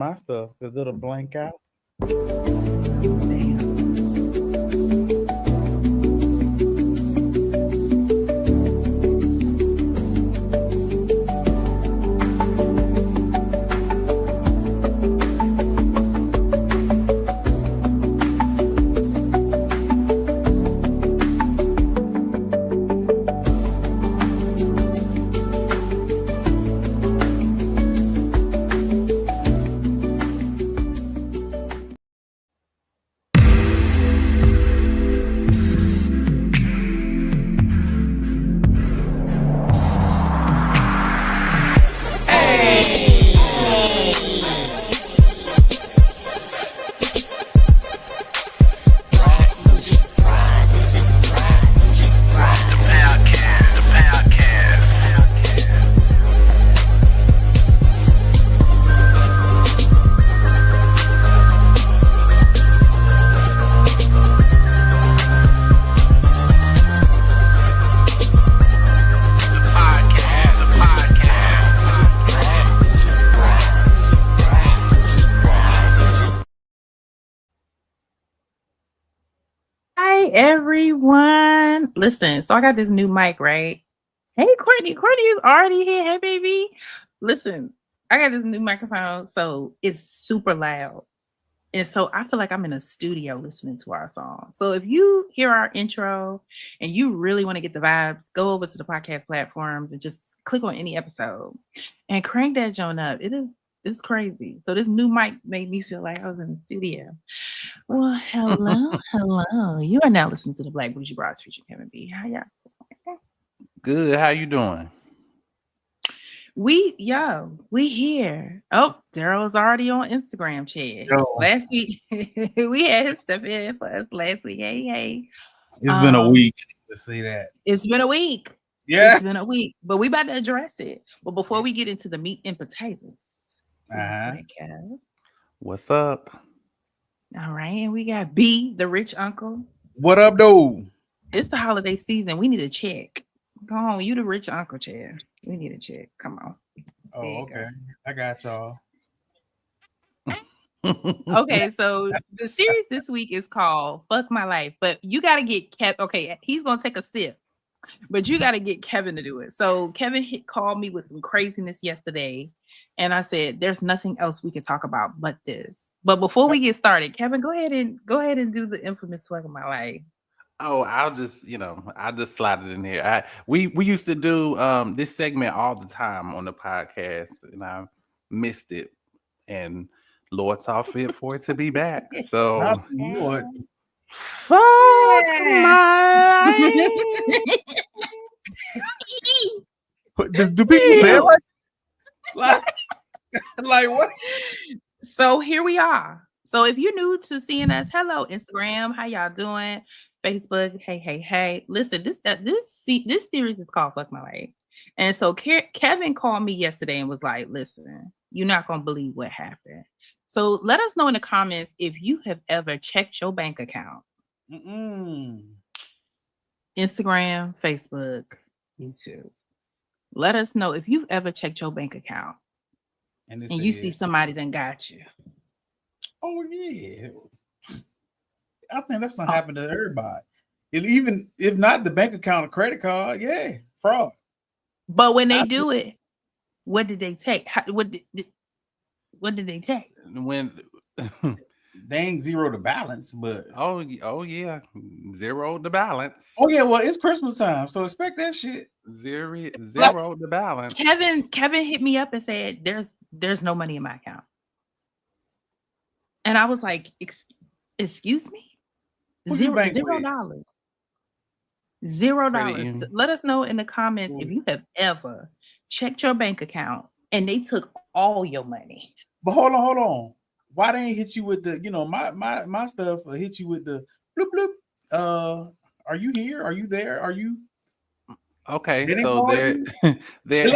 my stuff because it'll blank out. Damn. Hi everyone. Listen, so I got this new mic, right? Hey Courtney. Courtney is already here. Hey baby. Listen, I got this new microphone, so it's super loud. And so I feel like I'm in a studio listening to our song. So if you hear our intro and you really want to get the vibes, go over to the podcast platforms and just click on any episode and crank that joint up. It's crazy. So this new mic made me feel like I was in the studio. Well, hello. You are now listening to the Black Bougie Bras featuring Kevin B. How y'all? Good. How you doing? We here. Oh, Daryl's already on Instagram, Chad. Yo. Last week we had him step in for us last week. Hey. It's been a week to see that. It's been a week. Yeah. It's been a week, but we about to address it. But before we get into the meat and potatoes, What's up? all right, and we got B, the rich uncle. What up, dude? It's the holiday season. We need a check. Go on, you the rich uncle, Chad. We need a check. Come on. Oh, okay. I got y'all. Okay, so the series this week is called Fuck My Life, but you got to get Kevin. Okay, he's going to take a sip, but you got to get Kevin to do it. So Kevin called me with some craziness yesterday, and I said, there's nothing else we can talk about but this. But before we get started, Kevin, go ahead and do the infamous Fuck My Life. Oh, I'll just slide it in here. We used to do this segment all the time on the podcast, and I missed it. And Lord saw fit for it to be back. So fuck my life. Do people say it like what? So here we are. So if you're new to seeing us, hello Instagram, how y'all doing? Facebook, hey. Listen, this series is called Fuck My Life. And so Kevin called me yesterday and was like, listen, you're not going to believe what happened. So let us know in the comments if you have ever checked your bank account. Instagram, Facebook, YouTube. Let us know if you've ever checked your bank account and you see somebody done got you. Oh, yeah. I think that's gonna happen to everybody. Even if not the bank account or credit card, yeah, fraud. But when they do it, what did they take? What did they take? When they ain't zero the balance, but oh yeah, zero the balance. Oh yeah, well it's Christmas time, so expect that shit. Zero the balance. Kevin hit me up and said, "There's no money in my account," and I was like, "Excuse me." $0. $0. Let us know in the comments if you have ever checked your bank account and they took all your money. But hold on. Why they ain't hit you with the, my stuff hit you with the bloop bloop. Are you here? Are you there? Are you okay? So there's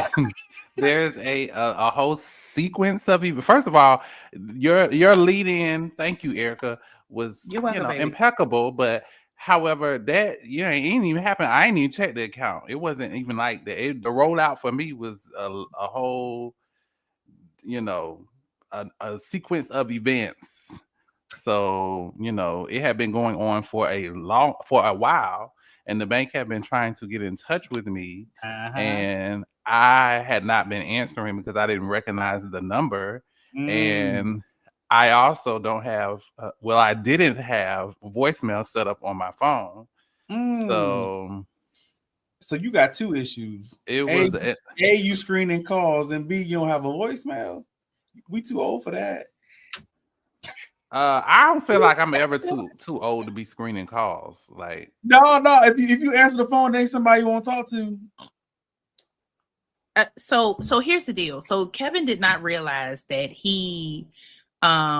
a whole sequence of people. First of all, your lead in, thank you, Erica, was impeccable, but however that ain't even happened. I ain't even checked the account. It wasn't even like that. The rollout for me was a whole a sequence of events. So, it had been going on for a while, and the bank had been trying to get in touch with me, and I had not been answering because I didn't recognize the number. And I also don't have, I didn't have voicemail set up on my phone. So you got two issues. A, you screening calls, and B, you don't have a voicemail. We too old for that. I don't feel like I'm ever too old to be screening calls. Like no. If you answer the phone, there ain't somebody you want to talk to. So here's the deal. So Kevin did not realize that he, okay,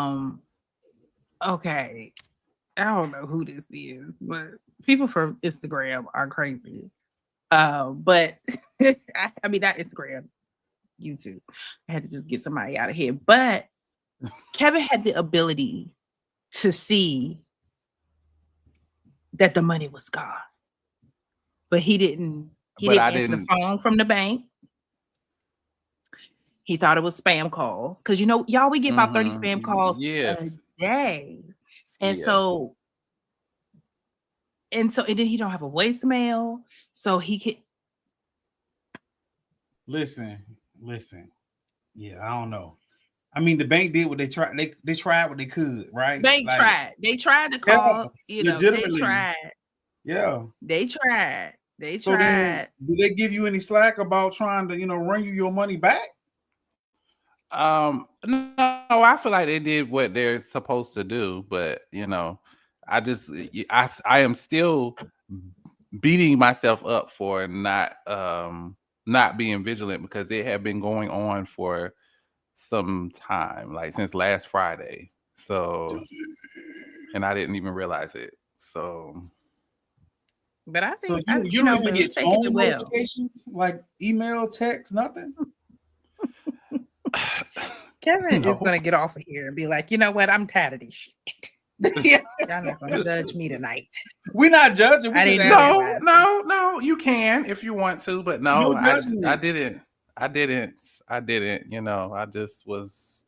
I don't know who this is, but people from Instagram are crazy. But I mean not Instagram, YouTube. I had to just get somebody out of here, but. Kevin had the ability to see that the money was gone, but he didn't answer the phone from the bank. He thought it was spam calls because y'all, we get about 30 spam calls a day, and so and then he don't have a voicemail, so he could listen. Yeah, I don't know. I mean, the bank did what they tried. They tried what they could, right? Bank tried. They tried to call. They tried. Yeah. They tried. So then, did they give you any slack about trying to, run you your money back? No, I feel like they did what they're supposed to do, but I am still beating myself up for not being vigilant because it had been going on for some time, like since last Friday. So, and I didn't even realize it. So, but I think you don't even get phone notifications, like email, text, nothing. Kevin is gonna get off of here and be like, you know what? I'm tired of this shit. Y'all not gonna judge me tonight. We're not judging. No. You can if you want to, but no, I didn't. I just was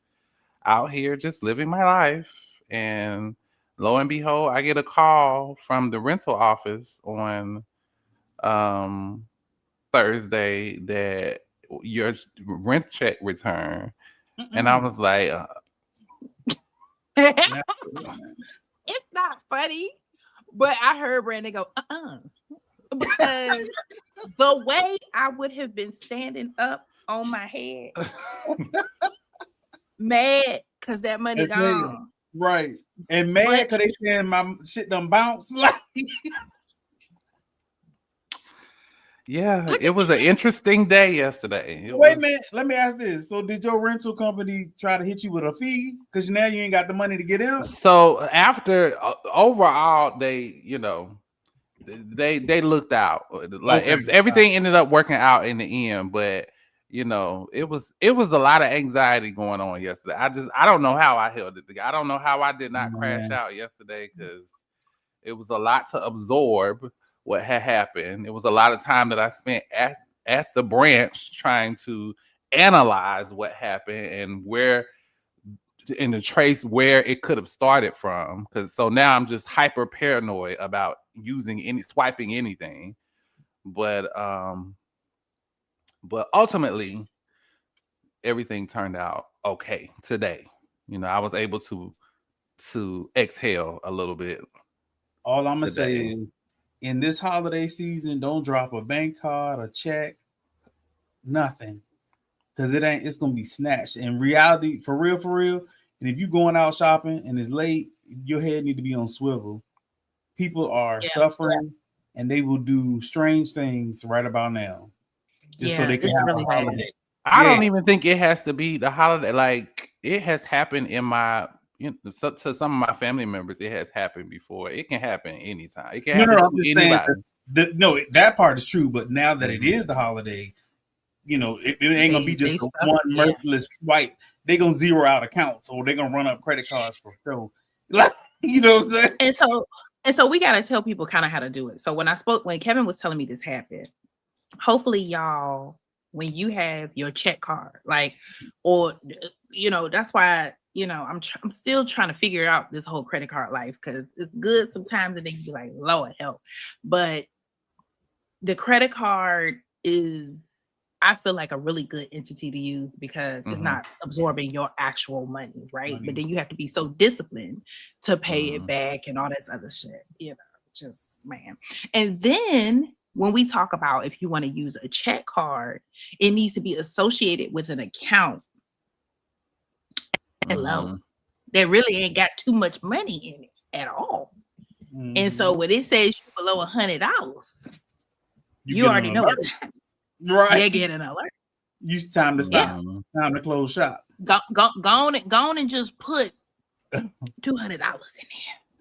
out here just living my life, and lo and behold, I get a call from the rental office on Thursday that your rent check returned, and I was like, it's not funny, but I heard Brandon go, because the way I would have been standing up on my head, mad because that money gone. Right. And mad because they saying my shit done bounce. Yeah, it was an interesting day yesterday. Wait a minute, let me ask this. So did your rental company try to hit you with a fee? Because now you ain't got the money to get in? So after, overall, they looked out. Like everything ended up working out in the end, but it was a lot of anxiety going on yesterday. I don't know how I held it together. I don't know how I did not crash out yesterday because it was a lot to absorb what had happened. It was a lot of time that I spent at the branch trying to analyze what happened and to trace where it could have started from. So now I'm just hyper paranoid about swiping anything. But ultimately everything turned out okay today. I was able to exhale a little bit. All I'm gonna say is, in this holiday season, don't drop a bank card, a check, nothing, because it's gonna be snatched. In reality, for real. And if you're going out shopping and it's late, your head need to be on swivel. People are suffering, and they will do strange things right about now, just so they can have a holiday. I don't even think it has to be the holiday. Like, it has happened in my. To some of my family members, it has happened before. It can happen anytime. It can happen to anybody. That part is true. But now that it is the holiday, it ain't gonna be just one merciless swipe. They're gonna zero out accounts, or they're gonna run up credit cards for show. Like, what I'm saying? And so we gotta tell people kind of how to do it. So when Kevin was telling me this happened, hopefully y'all when you have your check card, like, or that's why I'm still trying to figure out this whole credit card life, because it's good sometimes and then you be like, Lord help, but the credit card is, I feel like, a really good entity to use because it's not absorbing your actual money, right? But then you have to be so disciplined to pay it back and all this other shit, just man. And then when we talk about if you want to use a check card, it needs to be associated with an account that really ain't got too much money in it at all. And so when it says you're below $100, you already know what's happening. Right. You get an alert. It's time to stop. Time to close shop. Go on and just put $200 in there.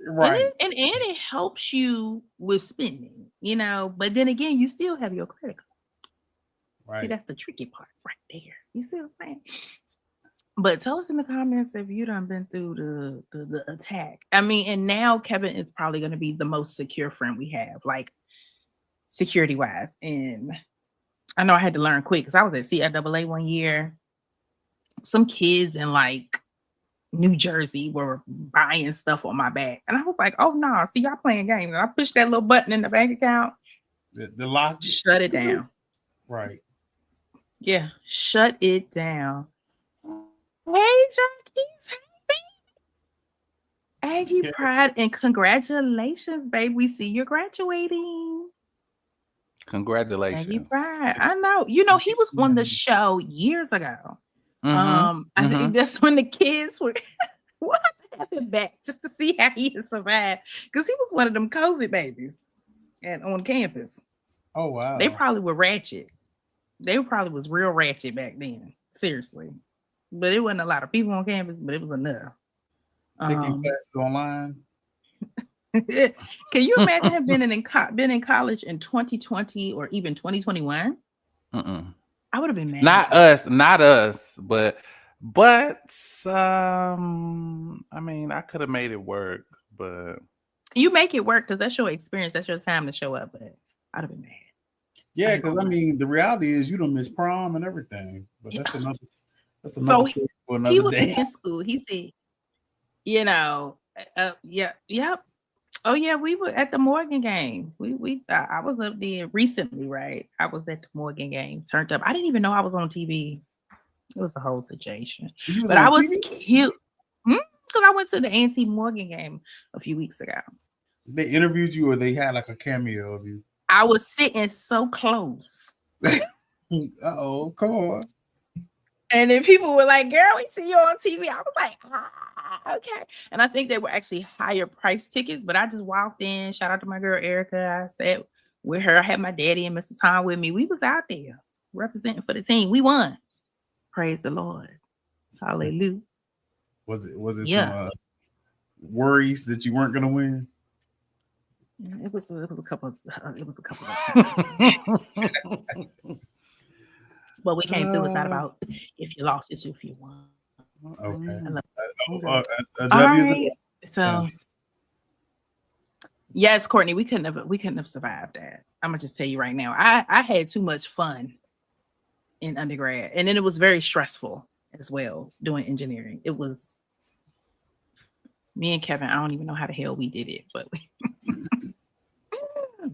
Right. And it helps you with spending, but then again, you still have your credit card. Right. See, that's the tricky part right there. You see what I'm saying? But tell us in the comments if you done been through the attack. I mean, and now Kevin is probably going to be the most secure friend we have, like security wise. And I know I had to learn quick because I was at CIAA one year. Some kids in like New Jersey were buying stuff on my back. And I was like, oh no, see, y'all playing games. And I pushed that little button in the bank account. The lock. Shut it down. Right. Yeah. Shut it down. Hey, Junkies. Hey, Aggie Pride, and congratulations, babe. We see you're graduating. Congratulations. Aggie Pride. I know. He was on the show years ago. I think that's when the kids were. We'll have to have him back just to see how he survived, because he was one of them COVID babies and on campus. Oh wow. They probably were ratchet. They probably was real ratchet back then. Seriously. But it wasn't a lot of people on campus, but it was enough. Taking classes online. Can you imagine him been in college in 2020 or even 2021? I would have been mad. Not us, but I mean, I could have made it work, but you make it work because that's your experience, that's your time to show up. But I'd have been mad. Yeah, because I mean, the reality is you don't miss prom and everything. But that's another story for another day. He was in school. He said, yep. Oh yeah, we were at the Morgan game. I was up there recently, right? I was at the Morgan game, turned up. I didn't even know I was on TV. It was a whole situation, but I was cute because I went to the A&T Morgan game a few weeks ago. They interviewed you, or they had like a cameo of you? I was sitting so close. Uh-oh, come on. And then people were like, girl, we see you on TV. I was like, okay. And I think they were actually higher price tickets, but I just walked in. Shout out to my girl, Erica. I sat with her. I had my daddy and Mr. Tom with me. We was out there representing for the team. We won. Praise the Lord. Hallelujah. Was it some worries that you weren't going to win? It was a couple of times. But we came through. It's not about if you lost, it's if you won. Okay. All right. So yes, Courtney, we couldn't have survived that. I'm gonna just tell you right now. I had too much fun in undergrad, and then it was very stressful as well doing engineering. It was me and Kevin. I don't even know how the hell we did it, but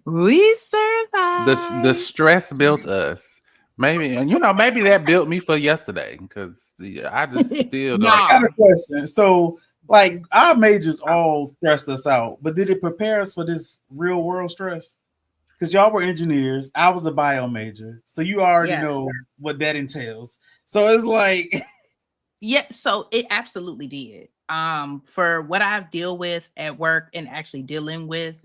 we survived. The stress built us. Maybe that built me for yesterday, because I just still don't. I got a question. So, like, our majors all stressed us out, but did it prepare us for this real world stress? Because y'all were engineers, I was a bio major, so you already know what that entails. So it's like, yeah. So it absolutely did. For what I've dealt with at work and actually dealing with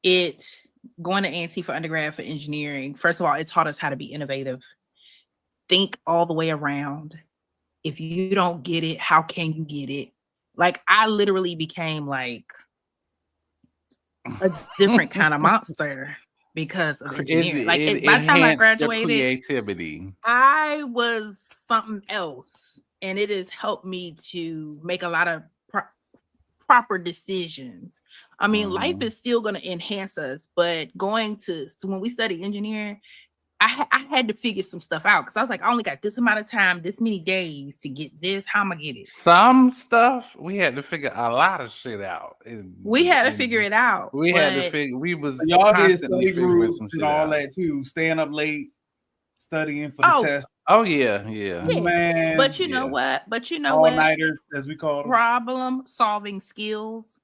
it. Going to A&T for undergrad for engineering, first of all, it taught us how to be innovative. Think all the way around. If you don't get it, how can you get it? Like, I literally became like a different kind of monster because of engineering. By the time I graduated, creativity. I was something else, and it has helped me to make a lot of proper decisions. I mean, life is still going to enhance us, but going to when we study engineering, I had to figure some stuff out because I was like, I only got this amount of time, this many days to get this. How am I get it? Some stuff we had to figure a lot of shit out. We had to figure it out. We had to figure. We was y'all did constantly study figuring some groups shit and all out. that too. Staying up late, studying for the test. Oh yeah. Man. But you know what? All-nighters, as we call them. Problem solving skills.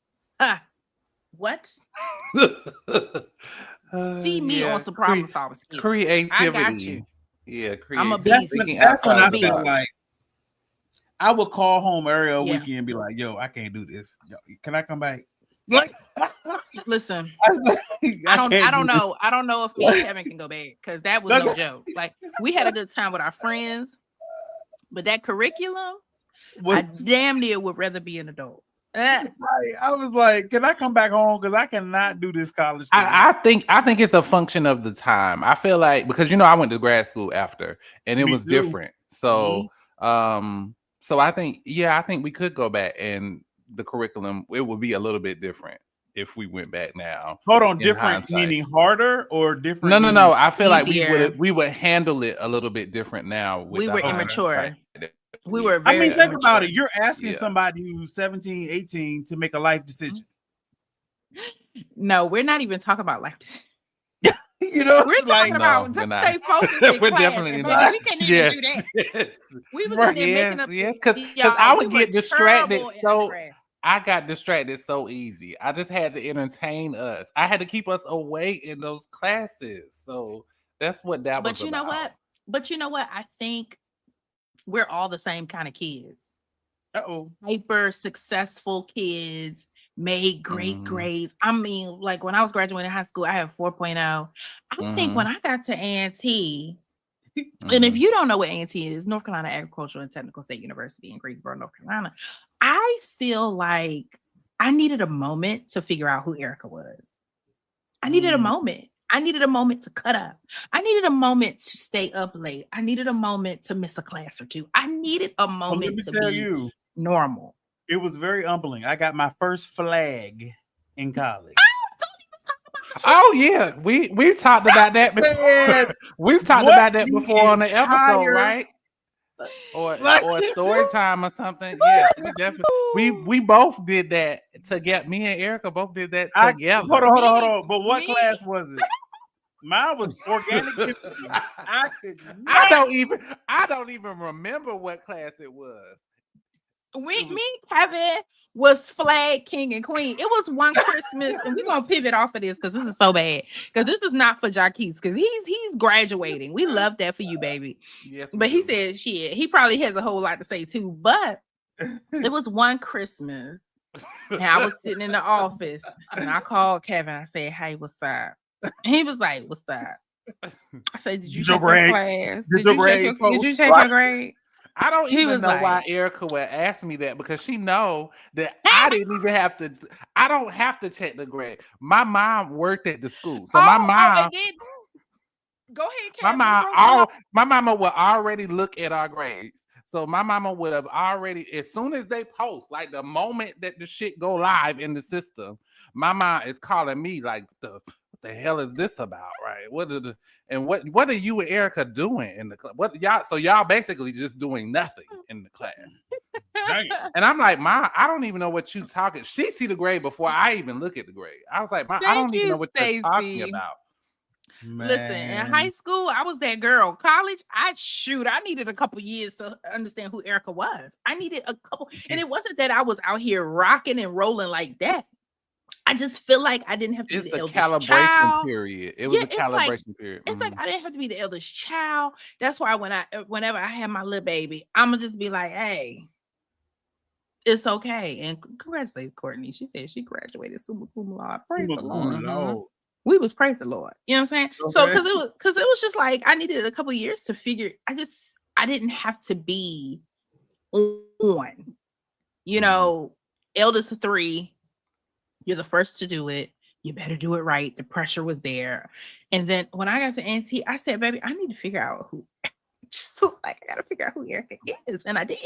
What? See me on some problem solving skills. Creativity. I got you. Yeah, I'm a beast. That's when I feel like I would call home every weekend and be like, "Yo, I can't do this. Yo, can I come back?" Like, listen, I don't know. I don't know if me and Kevin can go back because that was no joke. Like we had a good time with our friends, but that curriculum, I damn near would rather be an adult. I was like, "Can I come back home? Because I cannot do this college thing." I think it's a function of the time. I feel like because I went to grad school after, and it was different. So, so I think we could go back, and the curriculum it would be a little bit different if we went back now. Hold on, different meaning harder or different? No. I feel easier. like we would handle it a little bit different now. We were immature. We were think about it. You're asking somebody who's 17, 18 to make a life decision. No, we're not even talking about life decisions. We're talking about just stay focused in we're class. definitely not. We can't even do that. Yes. We was in there making up because I would get distracted I got distracted so easy. I just had to entertain us. I had to keep us awake in those classes. So that's what that was about. But you know what? I think we're all the same kind of kids. Hyper successful kids, made great grades. I mean, like when I was graduating high school, I had 4.0. I think when I got to A&T, and if you don't know what A&T is, North Carolina Agricultural and Technical State University in Greensboro, North Carolina, I feel like I needed a moment to figure out who Erica was. I needed a moment. I needed a moment to cut up. I needed a moment to stay up late. I needed a moment to miss a class or two. I needed a moment to be normal. It was very humbling. I got my first flag in college. Oh yeah, we've talked about that before. We've talked about that before on the episode, right? Or story time or something. Yes, we definitely we both did that together. Me and Erica both did that together. Hold on. But what class was it? Mine was organic chemistry. I don't even remember what class it was. Me and Kevin was flag king and queen. It was one Christmas, and we're gonna pivot off of this because this is so bad. Because this is not for Jaquez, because he's graduating. We love that for you, baby. Yes, but he said shit. He probably has a whole lot to say too. But it was one Christmas, and I was sitting in the office, and I called Kevin. I said, "Hey, what's up?" And he was like, "What's up?" I said, "Did you check your class? Did you check your grade?" I don't even know why Erica would ask me that, because she know that I didn't even have to. I don't have to check the grade. My mom worked at the school, so my mom. Go ahead, Kevin. My mama would already look at our grades. So my mama would have already, as soon as they post, like the moment that the shit go live in the system, my mom is calling me like, what the hell is this about, right? What are you and Erica doing in the class? So y'all basically just doing nothing in the class. And I'm like, Mom, I don't even know what you talking. She see the grade before I even look at the grade. I was like, Mom, I don't even know what you're talking about. Man. Listen, in high school, I was that girl. College, I needed a couple years to understand who Erica was. I needed a couple, and it wasn't that I was out here rocking and rolling like that. I just feel like I didn't have to be the eldest child. It's a calibration period. It was a calibration period. It's like I didn't have to be the eldest child. That's why whenever I have my little baby, I'm gonna just be like, hey, it's okay. And congratulations, Courtney. She said she graduated summa cum laude. Praise the Lord. We was praise the Lord. You know what I'm saying? Okay. So because it was just like I needed a couple years to figure. I didn't have to be on. You know, eldest of 3. You're the first to do it. You better do it right. The pressure was there. And then when I got to Auntie, I said, baby, I need to figure out who. I gotta figure out who Erica is. And I did.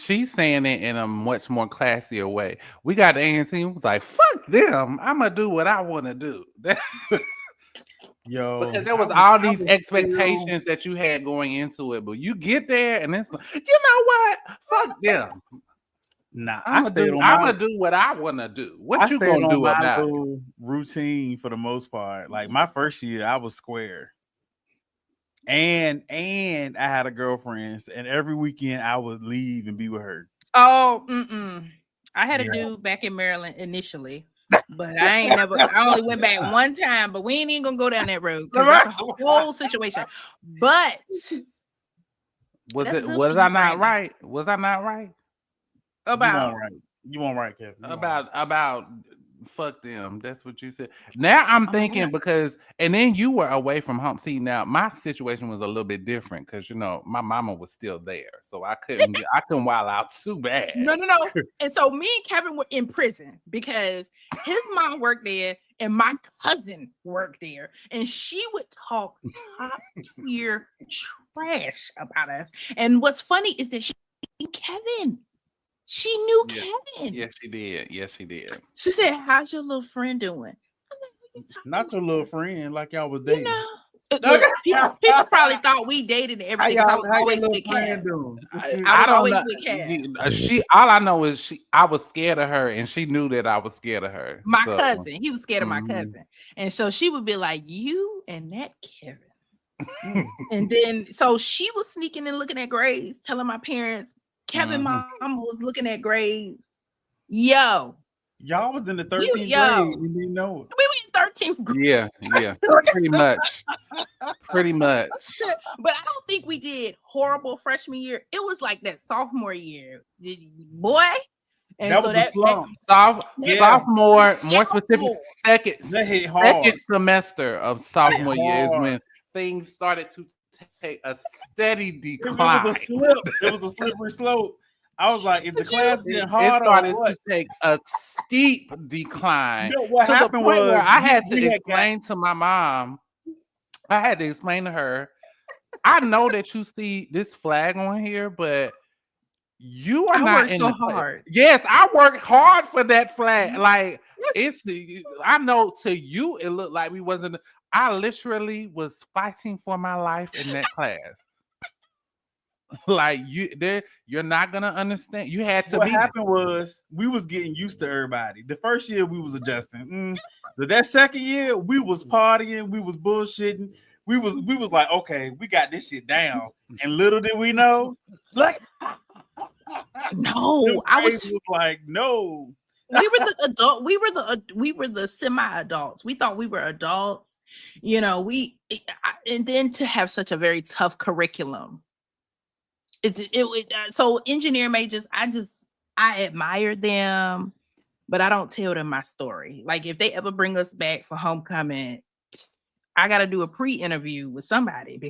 She's saying it in a much more classier way. We got the Auntie who was like, fuck them. I'm gonna do what I want to do. Yo, because there was all these expectations that you had going into it, but you get there and it's like, you know what? Fuck them. Nah, I'm gonna do what I want to do. What you gonna do about it? little routine for the most part. Like my first year, I was square, and I had a girlfriend, and every weekend I would leave and be with her. Oh, I had a dude back in Maryland initially, but I ain't never. I only went back one time, but we ain't even gonna go down that road because that's a whole situation. But was I not right? Was I not right? About you weren't right, Kevin. About fuck them. That's what you said. Now I'm thinking because, and then you were away from home. See, now my situation was a little bit different because my mama was still there, so I couldn't wild out too bad. No. And so me and Kevin were in prison because his mom worked there and my cousin worked there, and she would talk top tier trash about us. And what's funny is that she knew Kevin. She knew Kevin. Yes, she did. Yes, she did. She said, "How's your little friend doing?" I'm like, not your little friend, like y'all was dating. People probably thought we dated and everything. I was always with Kat. I was always with Kat. All I know is I was scared of her, and she knew that I was scared of her. My cousin, he was scared of my cousin, and so she would be like, "You and that Kevin," and then so she was sneaking and looking at grades, telling my parents. Kevin mom was looking at grades. Y'all was in the 13th grade. You didn't know it. We were in 13th grade. Yeah. Pretty much. But I don't think we did horrible freshman year. It was like that sophomore year, boy. And that was the slump. Sophomore, more specific, second semester of sophomore year is when things started to take a steady decline. It was a slippery slope. I was like, if the class getting harder, it started to take a steep decline. What happened was I had to explain to my mom. I had to explain to her. I know that you see this flag on here, but you are not in hard. Yes, I worked hard for that flag. Like I know to you, it looked like we wasn't. I literally was fighting for my life in that class. Like you're not gonna understand. You had to. What happened was we was getting used to everybody. The first year we was adjusting, but that second year we was partying, we was bullshitting. We was like, okay, we got this shit down. And little did we know, like, no, I was like, no. We were the adult. We were the semi-adults. We thought we were adults, and then to have such a very tough curriculum. So engineer majors, I admire them, but I don't tell them my story. Like if they ever bring us back for homecoming, I got to do a pre-interview with somebody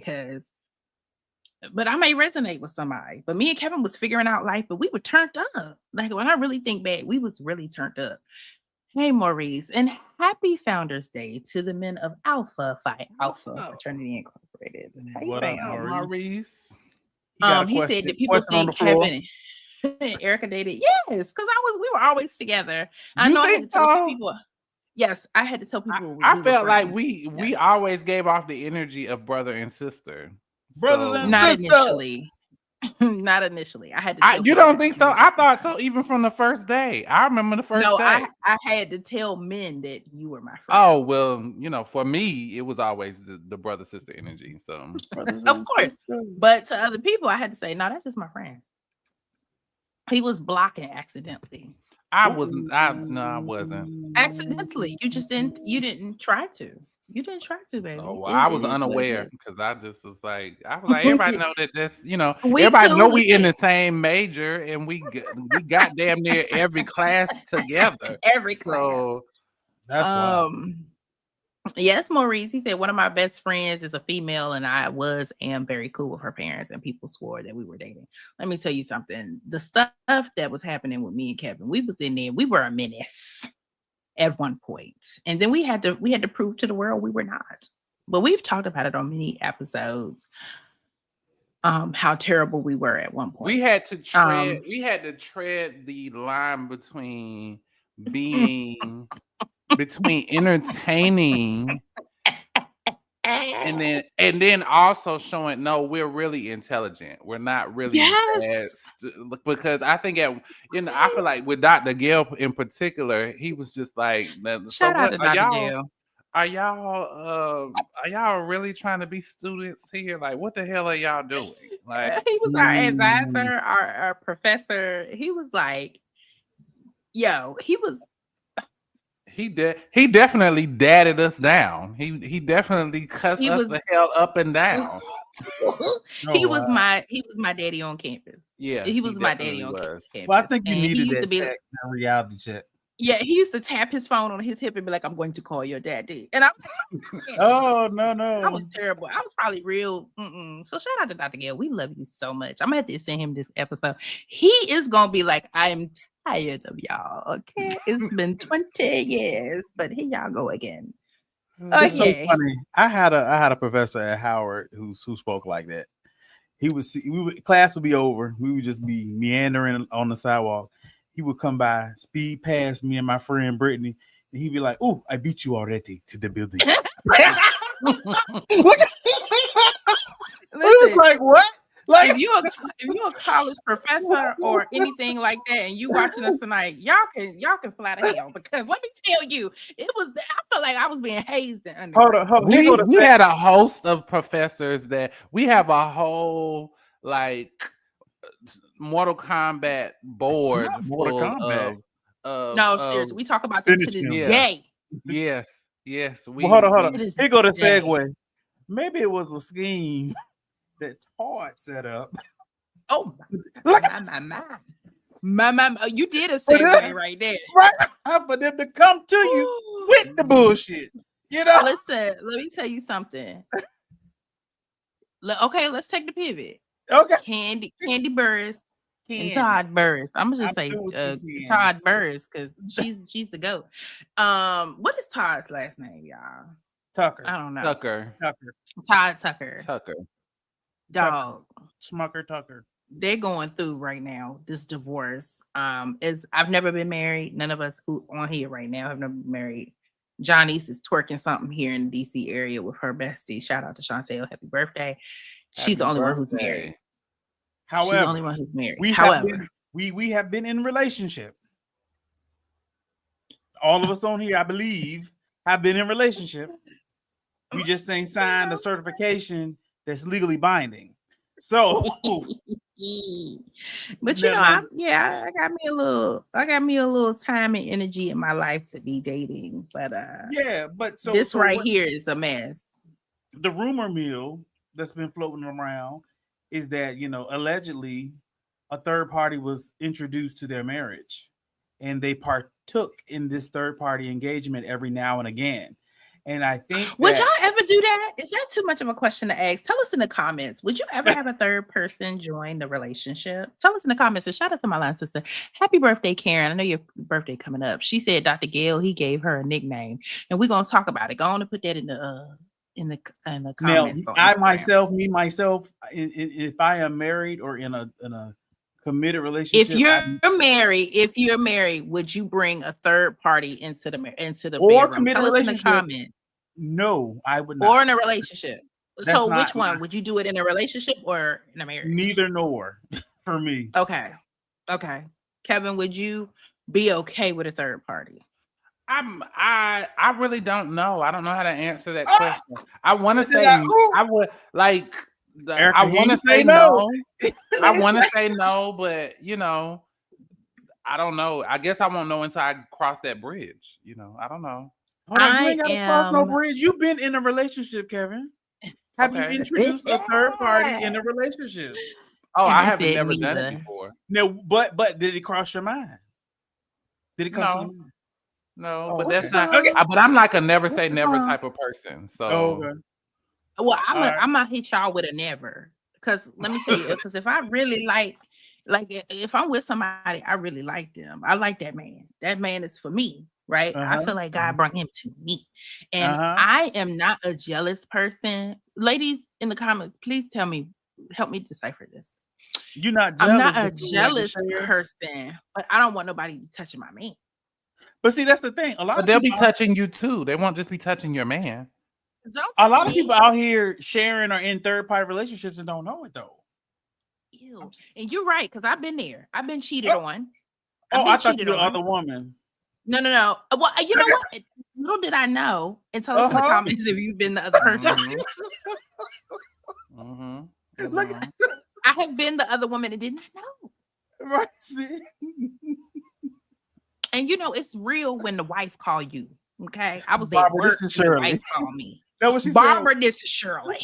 but I may resonate with somebody. But me and Kevin was figuring out life, but we were turned up. Like when I really think back, we was really turned up. Hey, Maurice, and happy Founders Day to the men of Alpha Phi Alpha Fraternity Incorporated. What up, Maurice? He said that people think Kevin and Erica dated. Yes, because we were always together. I know I had to tell people. Yes, I had to tell people. I felt like we always gave off the energy of brother and sister. Not initially. Not initially. I had to. You don't think so? I thought so. Even from the first day, I remember the first day. I had to tell men that you were my friend. Oh well, for me, it was always the brother sister energy. So of course, but to other people, I had to say, no, that's just my friend. He was blocking accidentally. I wasn't. I wasn't accidentally. You just didn't. You didn't try to. You didn't try to, baby. Oh, well, I was unaware because I was like, everybody know that that's, everybody know we in the same major and we got damn near every class together. Every class. That's yes, Maurice. He said one of my best friends is a female, and I am very cool with her parents, and people swore that we were dating. Let me tell you something. The stuff that was happening with me and Kevin, we was in there. We were a menace at one point, and then we had to prove to the world we were not. But we've talked about it on many episodes, how terrible we were at one point. We had to tread the line between being between entertaining and then also showing no, we're really intelligent. We're not really bad, because I think I feel like with Dr. Gill in particular, he was just like, so Shout out what to are Dr. y'all? Gill. Are y'all really trying to be students here? Like, what the hell are y'all doing? Like, He was our advisor, our professor. He was like, yo, he definitely dadded us down. He definitely cussed us the hell up and down. He was my daddy on campus. Yeah, he was my daddy on campus. Well, I think you needed he used that to be check, that reality check. Yeah, he used to tap his phone on his hip and be like, "I'm going to call your daddy," and I'm like, "Oh no, I was terrible. I was probably real." So shout out to Dr. Gill. We love you so much. I'm gonna have to send him this episode. He is gonna be like, "I am tired of y'all." Okay, it's been 20 years, but here y'all go again. It's so funny. I had a professor at Howard who spoke like that. Class would be over. We would just be meandering on the sidewalk. He would come by, speed past me and my friend Brittany, and he'd be like, "Oh, I beat you already to the building." It was like, what? Like, if you're a college professor or anything like that, and you watching us tonight, y'all can fly to hell, because let me tell you, I felt like I was being hazed in undergrad. Hold on. We had a host of professors that we have a whole like Mortal Kombat board No, seriously, we talk about this to this day. Yes. Hold on. Here go the segue. Maybe it was a scheme that Todd set up. Oh, my, you did a segue right there, right? For them to come to you with the bullshit. You know. Listen, let me tell you something. Okay, let's take the pivot. Okay, Kandi Burruss and Todd Burruss. I'm gonna just say Todd Burruss, because she's the GOAT. What is Todd's last name, y'all? Tucker. I don't know. Tucker. Todd Tucker. Dog. Smucker Tucker. They're going through right now this divorce. I've never been married. None of us who on here right now have never been married. Johnny's is twerking something here in the DC area with her bestie. Shout out to Chantel. Happy birthday. She's the only one who's married. However, she's the only one who's married. We have been in a relationship. All of us on here, I believe, have been in a relationship. We just ain't signed a certification that's legally binding. So, but you know, I got me a little time and energy in my life to be dating. But so this here is a mess. The rumor mill that's been floating around is that, allegedly a third party was introduced to their marriage, and they partook in this third party engagement every now and again. And I think, would y'all ever do that? Is that too much of a question to ask? Tell us in the comments. Would you ever have a third person join the relationship? Tell us in the comments. And shout out to my line sister. Happy birthday, Karen. I know your birthday coming up. She said Dr. Gill, he gave her a nickname, and we're gonna talk about it. Go on and put that in the comments. Now, me myself, if I am married or in a committed relationship, if you're married, would you bring a third party into the bedroom? Tell us in the comments. No, I would not. Or in a relationship. So which one? Would you do it in a relationship or in a marriage? Neither nor for me. Okay. Kevin, would you be okay with a third party? I really don't know. I don't know how to answer that question. I want to say I would like. Erica, I want to say no. I want to say no, but I don't know. I guess I won't know until I cross that bridge. I don't know. You ain't gotta cross no bridge. You've been in a relationship, Kevin. Have you introduced a third party in a relationship? Oh, I haven't never done it before. No, but did it cross your mind? Did it come to your mind? No, but that's not. Okay. But I'm like a never say never type of person. So, okay. Well, I'm gonna hit y'all with a never, because let me tell you, because if I really like if I'm with somebody, I really like them. I like that man. That man is for me, right? I feel like God brought him to me, and I am not a jealous person. Ladies in the comments, please help me decipher this. You're not jealous. I'm not a jealous person, but I don't want nobody touching my man. But see, that's the thing. But they'll be touching you too. They won't just be touching your man. A lot of people out here sharing or in third party relationships and don't know it though. Ew. And you're right, because I've been there. I've been cheated on. I thought you were the other woman. No. Well, you know what? Little did I know. And tell us in the comments if you've been the other person. Look, I have been the other woman and did not know. Right. And you know, it's real when the wife call you. Okay. I was Barbara, at work this is when the Shirley. wife called me. That what she Barbara, said. this is Shirley.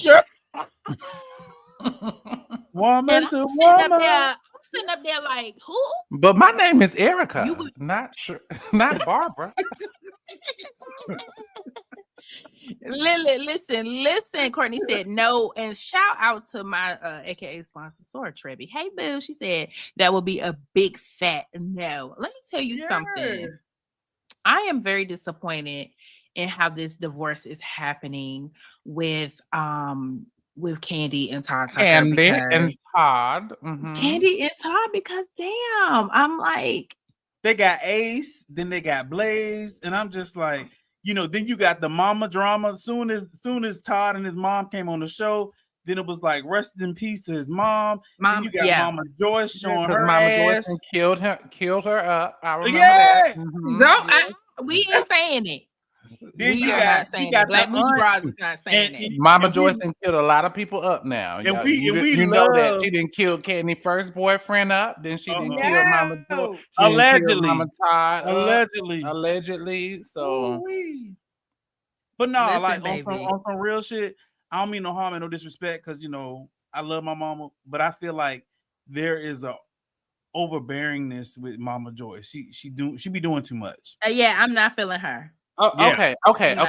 Woman to I'm woman. I'm sitting up there like, who? But my name is Erica, not Barbara. Listen. Courtney said no, and shout out to my AKA sponsor, Sora Trevi. Hey, boo. She said that would be a big fat no. Let me tell you something. I am very disappointed in how this divorce is happening with Kandi and Todd Tucker. Kandi and Todd. Kandi and Todd, because damn, I'm like, they got Ace, then they got Blaze, and I'm just like, you know, then you got the mama drama. Soon as Todd and his mom came on the show, then it was like rest in peace to his mom. Then you got Mama Joyce showing her Mama ass. Joyce killed her up. I remember that. We ain't saying it. Then we are not saying that. Black Music Bros is not saying it. Mama Joyce killed a lot of people up now. And you know that she didn't kill Kandi's first boyfriend up. Then she didn't kill Mama Joyce. Allegedly. Mama Todd Allegedly. So. Ooh-wee. But no, listen, like on some real shit, I don't mean no harm and no disrespect because, you know, I love my mama, but I feel like there is a overbearingness with Mama Joyce. She be doing too much. Yeah, I'm not feeling her. Oh, yeah. Okay. Now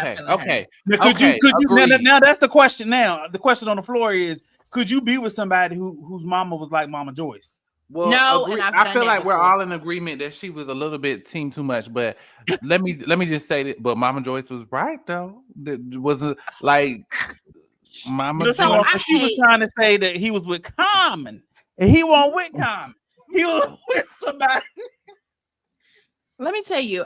that's the question. Now the question on the floor is: could you be with somebody whose mama was like Mama Joyce? Well, no, and I feel like we're all in agreement that she was a little bit team too much. But let me just say that. But Mama Joyce was right though. That wasn't like Mama Joyce. She was trying to say that he was with Common, and he wasn't with Common. He was with somebody. Let me tell you,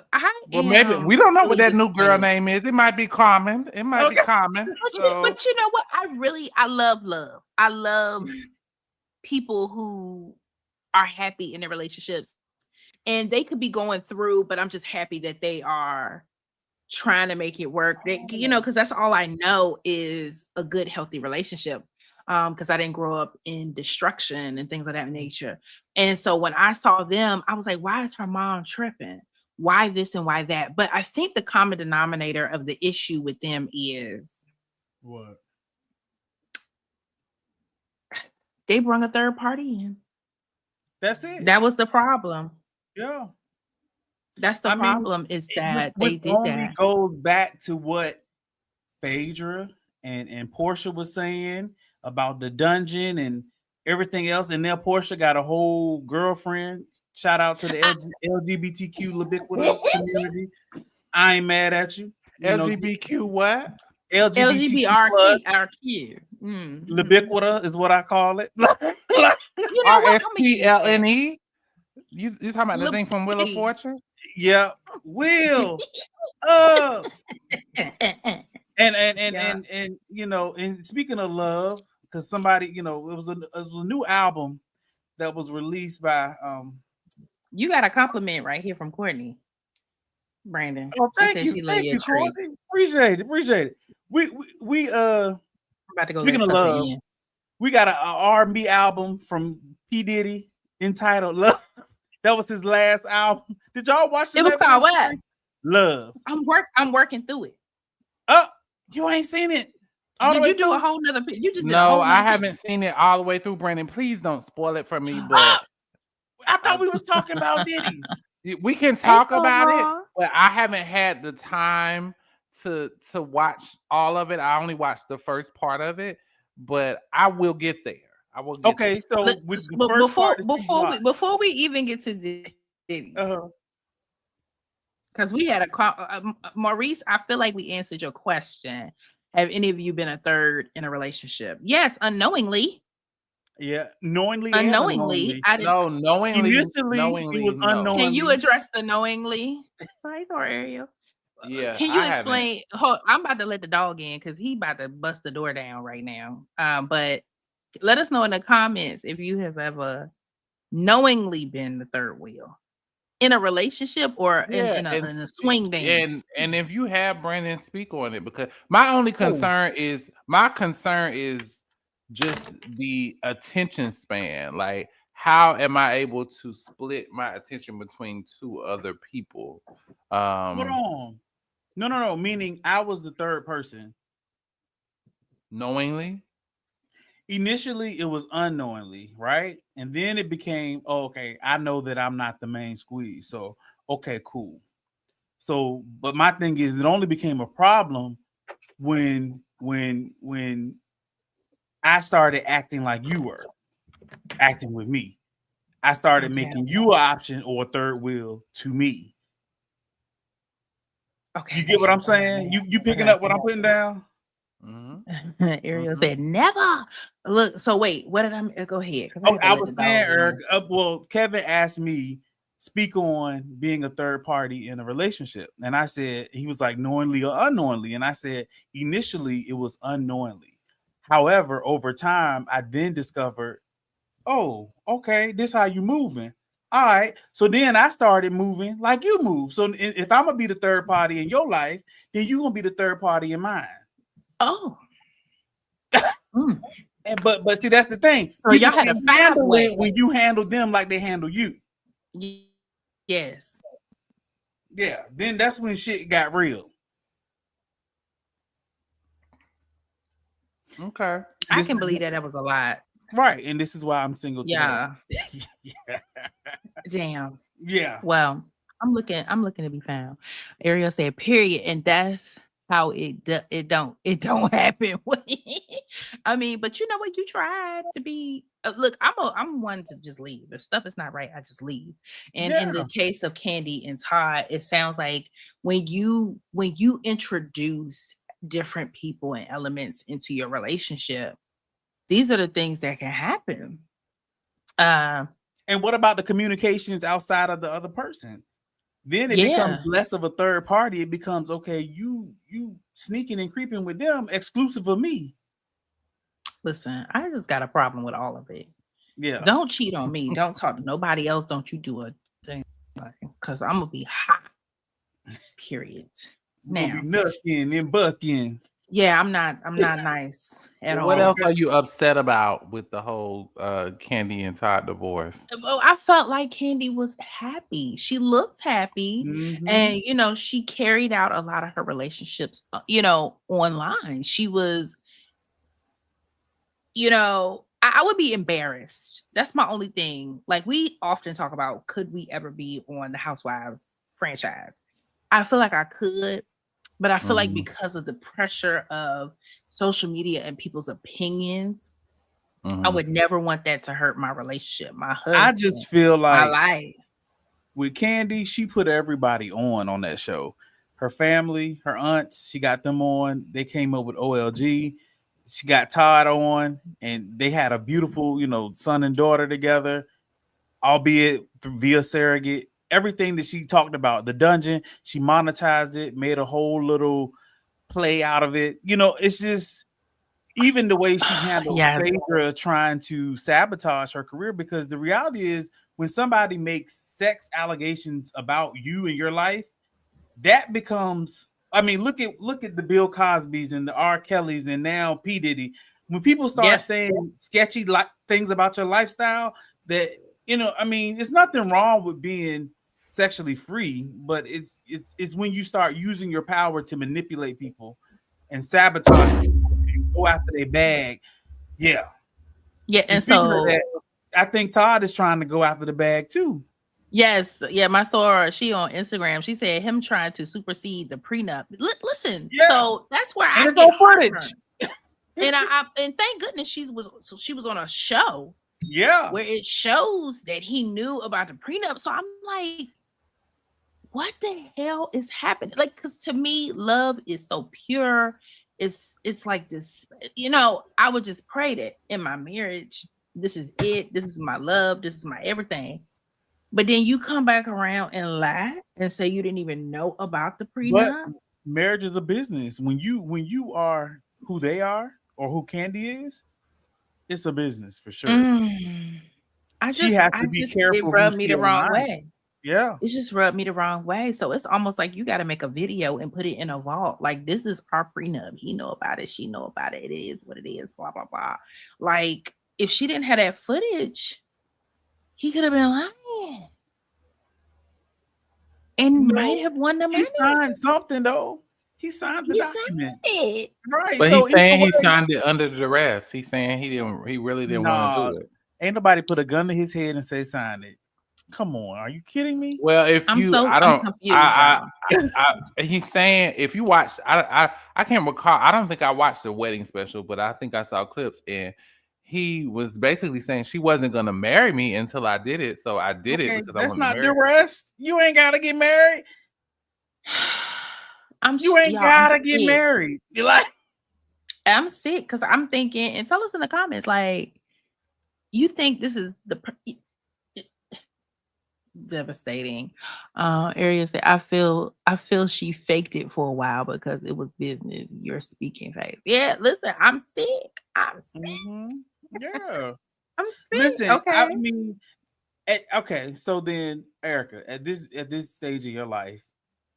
maybe we don't know what that new girl name is. It might be Common. It might be Common. But you know what? I love love. I love people who are happy in their relationships, and they could be going through, but I'm just happy that they are trying to make it work. You know, because that's all I know is a good, healthy relationship. Because I didn't grow up in destruction and things of that nature. And so when I saw them, I was like, why is her mom tripping? Why this and why that? But I think the common denominator of the issue with them is what? They brought a third party in. That's it. That was the problem. Yeah. That's the problem is that they did that. It goes back to what Phaedra and Portia was saying about the dungeon and everything else, and now Portia got a whole girlfriend. Shout out to the LGBTQ ubiquitous community. I ain't mad at you. LGBTQ what? LGBTQ. Ubiquitous is what I call it. RSTLNE. You talking about the thing from Wheel of Fortune? Yeah, Will. And you know, and speaking of love, because somebody, you know, it was a new album that was released by you got a compliment right here from Courtney. Brandon. Oh, thank you, Courtney. Appreciate it. We about to go. Speaking of love, we got a R&B album from P. Diddy entitled Love. That was his last album. Did y'all watch it? It was called what? Love. I'm working through it. You ain't seen it. Did you do a whole nother? You just no, I haven't seen it all the way through. Brandon, please don't spoil it for me. But I thought we was talking about Diddy. We can talk about it, but I haven't had the time to watch all of it. I only watched the first part of it, but I will get there. I will. Get there. So with the first before we even get to Diddy, because we had a Maurice, I feel like we answered your question. Have any of you been a third in a relationship? Yes, unknowingly. Yeah, knowingly. Unknowingly. I didn't. Knowingly. Initially, it was unknowingly. Can you address the knowingly? Sorry, Ariel. Yeah, Can I you haven't. explain? I'm about to let the dog in because he about to bust the door down right now. But let us know in the comments if you have ever knowingly been the third wheel in a relationship or in, Yeah, in a and in a swing dance. and if you have Brandon, speak on it, because my only Oh, concern is just the attention span. Like, how am I able to split my attention between two other people? hold on. No. Meaning I was the third person. Knowingly. Initially, it was unknowingly, right? And then it became, oh, okay, I know that I'm not the main squeeze. So, okay, cool. So, but my thing is, it only became a problem when I started acting like you were acting with me. I started Okay. making you an option or a third wheel to me. Okay. You get what I'm saying? You picking up what I'm putting down? Mm-hmm. Ariel Mm-hmm. said never. Look, so wait, what did I go ahead? Because I Oh, had to I let was the saying, dog Eric. in. Well, Kevin asked me speak on being a third party in a relationship, and I said he was like knowingly or unknowingly, and I said initially it was unknowingly. However, over time, I then discovered, oh, okay, this how you moving. All right, so then I started moving like you move. So if I'm gonna be the third party in your life, then you gonna be the third party in mine. Oh. Mm. And but see, that's the thing. So People y'all had a can't handle 5-way. it when you handle them like they handle you. Yes. Yeah, then that's when shit got real. Okay. I This, can believe that was a lot. right, and this is why I'm single today. Yeah. Yeah. Damn. Yeah. Well, I'm looking to be found. Ariel said, period. And that's how it don't happen. I mean, but you know what? You tried to be look, I'm one to just leave. If stuff is not right, I just leave. And in the Yeah. case of Kandi and Todd, it sounds like when you introduce different people and elements into your relationship, these are the things that can happen. And what about the communications outside of the other person? Then it becomes Yeah. less of a third party. It becomes okay, you sneaking and creeping with them exclusive of me. Listen, I just got a problem with all of it. Yeah. Don't cheat on me. Don't talk to nobody else. Don't you do a thing because I'm gonna be hot. Period. We're gonna Now, be nucking and bucking. yeah, I'm not nice at What all. else are you upset about with the whole Kandi and Todd divorce? Well, I felt like Kandi was happy. She looked happy, Mm-hmm. and she carried out a lot of her relationships, online. She was, I would be embarrassed. That's my only thing. Like, we often talk about, could we ever be on the Housewives franchise? I feel like I could, but I feel like because of the pressure of social media and people's opinions, I would never want that to hurt my relationship, my I husband, just feel my like life. with Kandi, she put everybody on that show. Her family, her aunts, she got them on. They came up with OLG. She got Todd on, and they had a beautiful, son and daughter together, albeit via surrogate. Everything that she talked about, the dungeon, she monetized it, made a whole little play out of it. It's just even the way she handled Yes. Phaedra trying to sabotage her career, because the reality is when somebody makes sex allegations about you and your life, that becomes, I mean, look at the Bill Cosbys and the R. Kellys and now P. Diddy. When people start Yep. saying sketchy things about your lifestyle, that I mean, it's nothing wrong with being sexually free, but it's when you start using your power to manipulate people and sabotage people and go after their bag. Yeah. Yeah. And And speaking of so, that, I think Todd is trying to go after the bag too. yes. Yeah. My saw she on Instagram. She said him trying to supersede the prenup. Listen. Yeah. So that's where And I it's get on footage. heartburn. And thank goodness she was on a show Yeah. where it shows that he knew about the prenup. So I'm like, what the hell is happening? Like, because to me, love is so pure. It's like this, I would just pray that in my marriage, this is it. This is my love. This is my everything. But then you come back around and lie and say you didn't even know about the But prenup. marriage is a business. When you are who they are or who Kandi is, it's a business for sure. She has to be It careful who rubbed me she the wrong aligns. way. Yeah. It just rubbed me the wrong way. So it's almost like you got to make a video and put it in a vault. Like, this is our prenup. He know about it. She know about it. It is what it is. Blah, blah, blah. Like, if she didn't have that footage, he could have been lying and might have won the He money. signed something though. He signed the He document. signed it. Right. But So he's saying he either way, signed it under duress. He's saying he really didn't want to nah, do it. ain't nobody put a gun to his head and say sign it. Come on, are you kidding me? Well, if I'm you, I I'm don't, confused, y'all. he's saying if you watch, I can't recall. I don't think I watched the wedding special, but I think I saw clips, and he was basically saying she wasn't gonna marry me until I did it, so I did it because I That's wanted to not marry her. duress. You ain't gotta get married. I'm Get sick. married. You like? I'm sick because I'm thinking, and tell us in the comments, like, you think this is devastating. Area said, I feel she faked it for a while because it was business. You're speaking face. Yeah, listen, I'm sick. I'm sick. Mm-hmm. Yeah. I'm sick. Listen, Okay. I mean, okay. So then, Erica, at this stage of your life,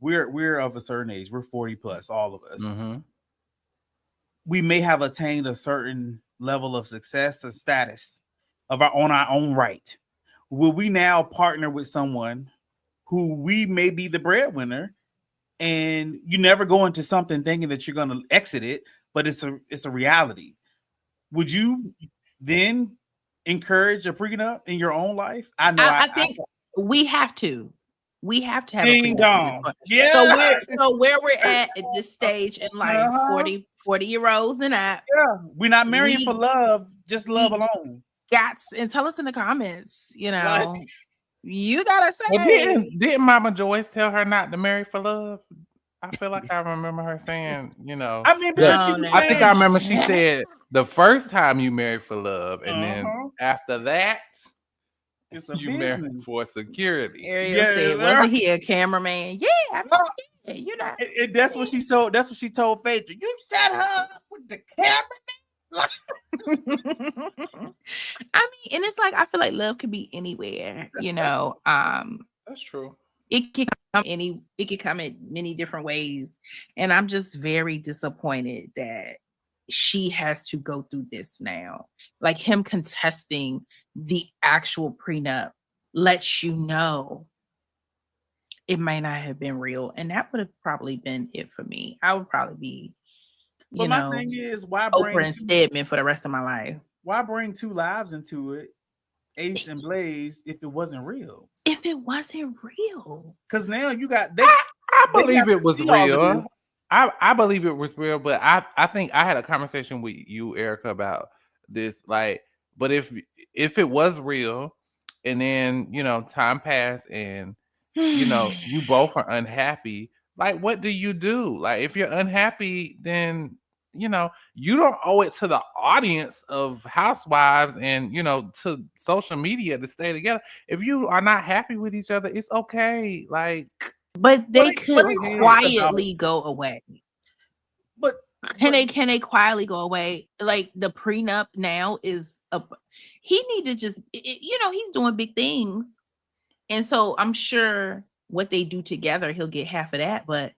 we're of a certain age. We're 40 plus, all of us. Mm-hmm. We may have attained a certain level of success or status on our own right. Will we now partner with someone who we may be the breadwinner, and you never go into something thinking that you're going to exit it, but it's a reality? Would you then encourage a prenup in your own life? I know. I think we have to. We have to have a Ding prenup. dong. Yeah. So where we're at this stage in life, 40-year-olds and up. Yeah. We're not marrying for love, just love alone. And tell us in the comments, you know, you gotta say. Well, didn't Mama Joyce tell her not to marry for love? I feel like I remember her saying, you know. I mean, because I think I remember she said the first time you married for love, and then after that, it's a you married for security. Ariel said, wasn't he a cameraman? Yeah, you know. That's what she told. That's what she told Phaedra. You set her up with the cameraman. I mean, and it's like, I feel like love could be anywhere, you know. That's true. It could come in many different ways, and I'm just very disappointed that she has to go through this now. Like, him contesting the actual prenup lets you know it may not have been real, and that would have probably been it for me. I would probably be, you know, my thing is, why Oprah and Stedman for the rest of my life? Why bring two lives into it, Ace and Blaze, if it wasn't real? If it wasn't real, because now you got. I believe it was real. I believe it was real, but I think I had a conversation with you, Erica, about this. Like, but if it was real, and then, you know, time passed, and you know, you both are unhappy, like, what do you do? Like, if you're unhappy, then, you know, you don't owe it to the audience of Housewives and, you know, to social media to stay together. If you are not happy with each other, it's okay. Like, but they could quietly go away. But can they quietly go away? Like, the prenup now is he need to just, you know, he's doing big things, and so I'm sure what they do together, he'll get half of that. But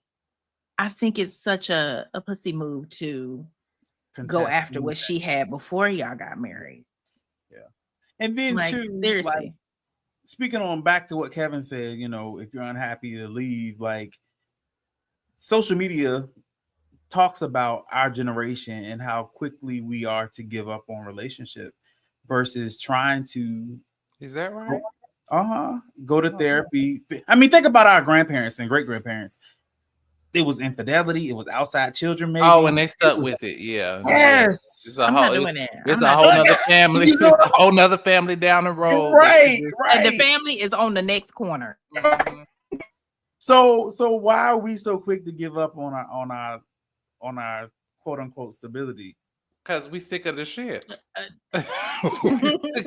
I think it's such a pussy move to go after what she had before y'all got married. Yeah. And then, like, too, seriously, like, speaking on back to what Kevin said, you know, if you're unhappy to leave, like, social media talks about our generation and how quickly we are to give up on relationship versus trying to. Is that right? Go to therapy. I mean, think about our grandparents and great grandparents. It was infidelity. It was outside children. Maybe. Oh, and they stuck with it. Yeah. Yes. It's a whole nother family. You know, a whole nother family down the road. Right. And the family is on the next corner. So why are we so quick to give up on our quote unquote stability? Because we sick of the shit. Sick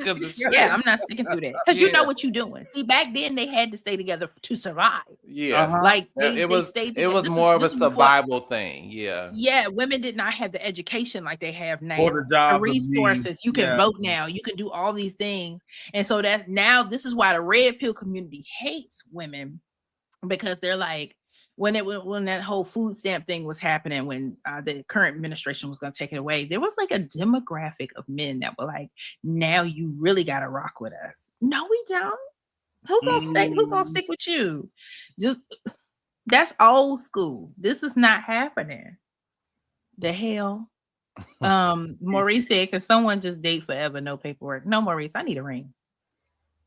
of the shit. Yeah, I'm not sticking through that. Because you know what you're doing. See, back then they had to stay together to survive. Yeah. Like they stayed together. It was more of a survival thing. Yeah. Yeah, women did not have the education like they have now. Or the jobs, resources. You can vote now. You can do all these things. And so that now this is why the red pill community hates women, because they're like, when that whole food stamp thing was happening, when the current administration was going to take it away, there was like a demographic of men that were like, now you really got to rock with us. No, we don't. Who gonna stick with you? Just that's old school. This is not happening. The hell? Maurice said, "Can someone just date forever, no paperwork?" No, Maurice, I need a ring.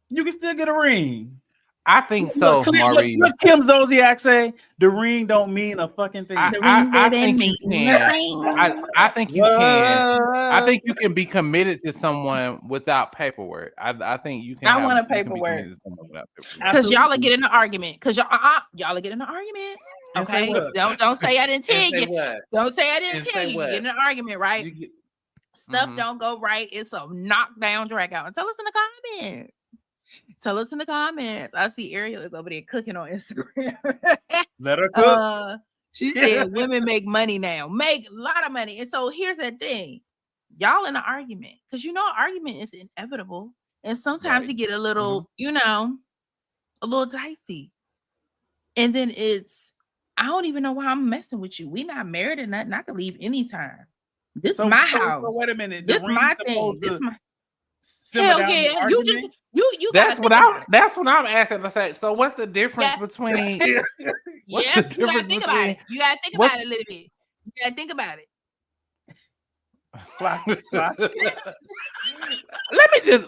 You can still get a ring. I think so, Maurice. Look, Kim Zodiac say the ring don't mean a fucking thing. I think you can. I think you can. I think you can be committed to someone without paperwork. I think you can. I want a paperwork because y'all are getting an argument. Because y'all are getting an argument. Okay, don't say I didn't tell you. Don't say I didn't tell you. You get in an argument, right? Stuff don't go right. It's a knockdown, drag out. And tell us in the comments. Tell us in the comments. I see Ariel is over there cooking on Instagram. Let her cook. She said women make money now. Make a lot of money. And so here's the thing. Y'all in an argument. Because you know argument is inevitable. And sometimes you get a little, a little dicey. And then I don't even know why I'm messing with you. We not married or nothing. I can leave anytime. This is my house. So wait a minute. This my thing. This my hell yeah. You that's what I'm asking to say. So what's the difference between you gotta think about it. You gotta think about it a little bit. You gotta think about it.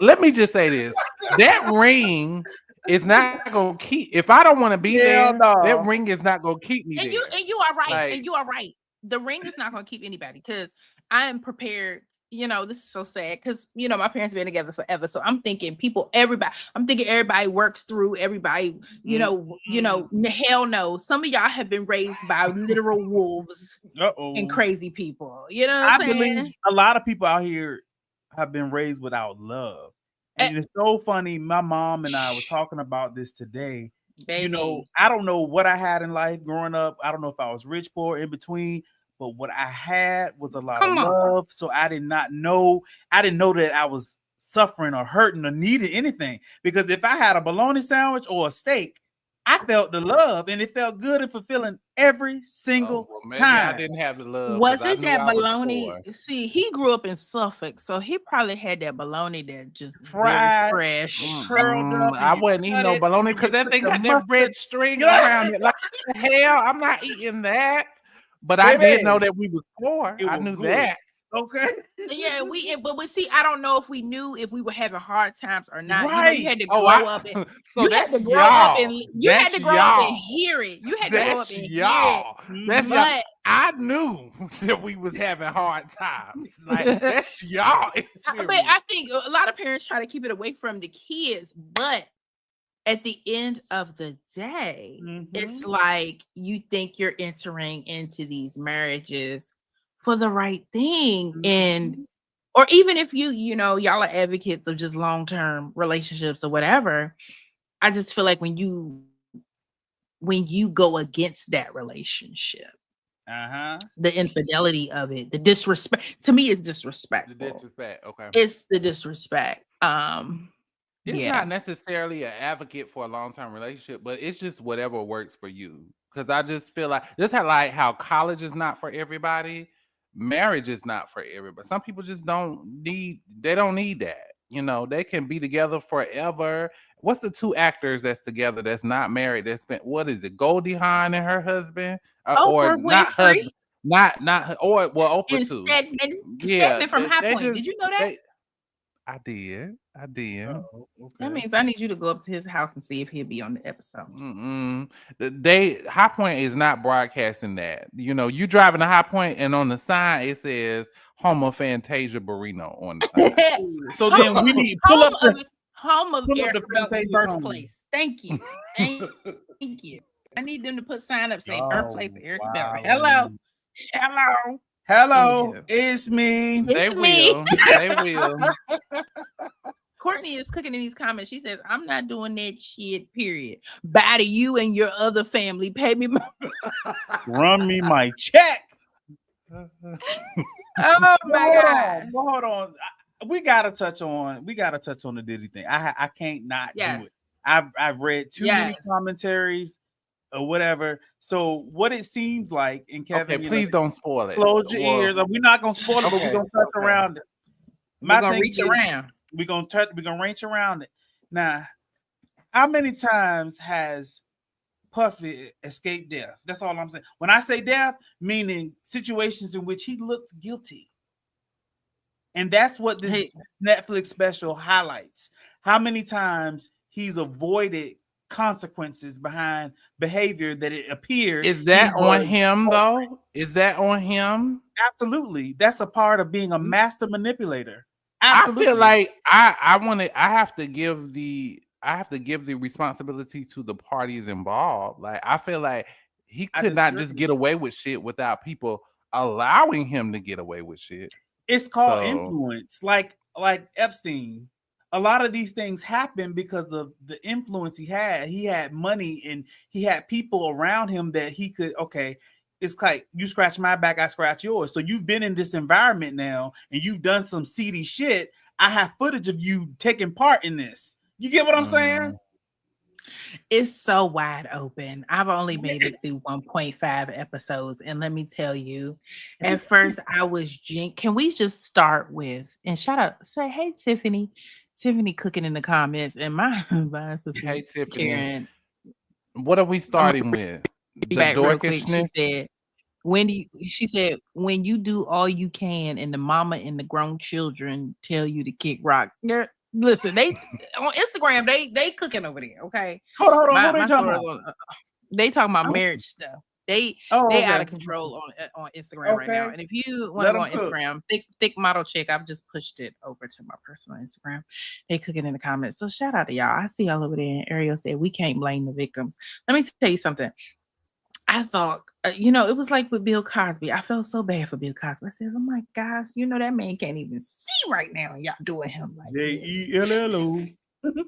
Let me just say this. That ring is not gonna keep if I don't want to be there, that ring is not gonna keep me there. And you are right. And you are right. The ring is not gonna keep anybody because I am prepared. This is so sad because my parents have been together forever. So I'm thinking everybody works through everybody, hell no. Some of y'all have been raised by literal wolves and crazy people. You know what I'm saying? Believe a lot of people out here have been raised without love. And it's so funny. My mom and I were talking about this today. Baby. I don't know what I had in life growing up. I don't know if I was rich, poor, in between. But what I had was a lot of love. So I didn't know that I was suffering or hurting or needed anything. Because if I had a bologna sandwich or a steak, I felt the love and it felt good and fulfilling every single time. I didn't have the love. Was it that bologna? See, he grew up in Suffolk, so he probably had that bologna that just fried, fresh. I wasn't eating no bologna because that thing got that red string around it. Like hell, I'm not eating that. But I didn't know that we was poor. I knew that. Okay. Yeah, but we see. I don't know if we knew if we were having hard times or not. Right. You had to grow up and so you had to grow up and had to grow up and hear it. You had to grow up and hear it. That's y'all. I knew that we was having hard times. Like that's y'all experience. But I think a lot of parents try to keep it away from the kids, but at the end of the day, it's like you think you're entering into these marriages for the right thing. And or even if y'all are advocates of just long-term relationships or whatever, I just feel like when you go against that relationship, the infidelity of it, the disrespect, to me is disrespectful. The disrespect, okay. It's the disrespect. It's not necessarily an advocate for a long-term relationship, but it's just whatever works for you. Because I just feel like how college is not for everybody, marriage is not for everybody. Some people just don't need that. They can be together forever. What's the two actors that's together that's not married? That's been, what is it? Goldie Hawn and her husband, or not husband, not or well, Oprah too. Stedman from High Point. Did you know that? I did. Oh, okay. That means I need you to go up to his house and see if he'll be on the episode. High Point is not broadcasting that. You driving to High Point and on the sign it says Home of Fantasia Barrino on the sign. So then we need pull up the home of Eric Belton's birthplace. Thank you. Thank you. I need them to put sign up saying birthplace of Eric Belton. Hello. Hello, Yeah. it's me. They It's me. will. They will. Courtney is cooking in these comments. She says, I'm not doing that shit, period. Bye to you and your other family. Pay me my Run me my check. oh my God. Hold on. We gotta touch on the Diddy thing. I can't not do Yes. it. I've read too many Yes. commentaries or whatever. So what it seems like, and Kevin, Okay, please don't spoil it. close your Well, ears. We're not gonna spoil it, but we're okay, gonna touch okay. around it. We're gonna reach around. We're gonna reach around it. Now, how many times has Puffy escaped death? That's all I'm saying. When I say death, meaning situations in which he looked guilty. And that's what this Netflix special highlights. How many times he's avoided consequences behind behavior that it appeared. Is that on him though? Is that on him? Absolutely. That's a part of being a master manipulator. Absolutely. I feel like I have to give the responsibility to the parties involved. Like I feel like he could not just get away with shit without people allowing him to get away with shit. It's called influence, like Epstein. A lot of these things happen because of the influence he had. He had money and he had people around him that he could, okay, it's like you scratch my back, I scratch yours. So you've been in this environment now and you've done some seedy shit. I have footage of you taking part in this. You get what I'm saying? It's so wide open. I've only made it through 1.5 episodes. And let me tell you, at first I was can we just start with, and shout out, say, hey, Tiffany cooking in the comments. And my sister, hey, Tiffany. Karen. What are we starting with? The dorkishness? She said, when you do all you can and the mama and the grown children tell you to kick rock. Listen, they on Instagram, they cooking over there. Okay. Hold on. What are they talking about? They talking about marriage stuff. They out of control on Instagram right now. And if you want to go on Instagram, thick model chick, I've just pushed it over to my personal Instagram. They cooking in the comments. So shout out to y'all. I see y'all over there. And Ariel said we can't blame the victims. Let me tell you something. I thought, it was like with Bill Cosby. I felt so bad for Bill Cosby. I said, oh my gosh, that man can't even see right now. And y'all doing him like J-E-L-L-O. Let me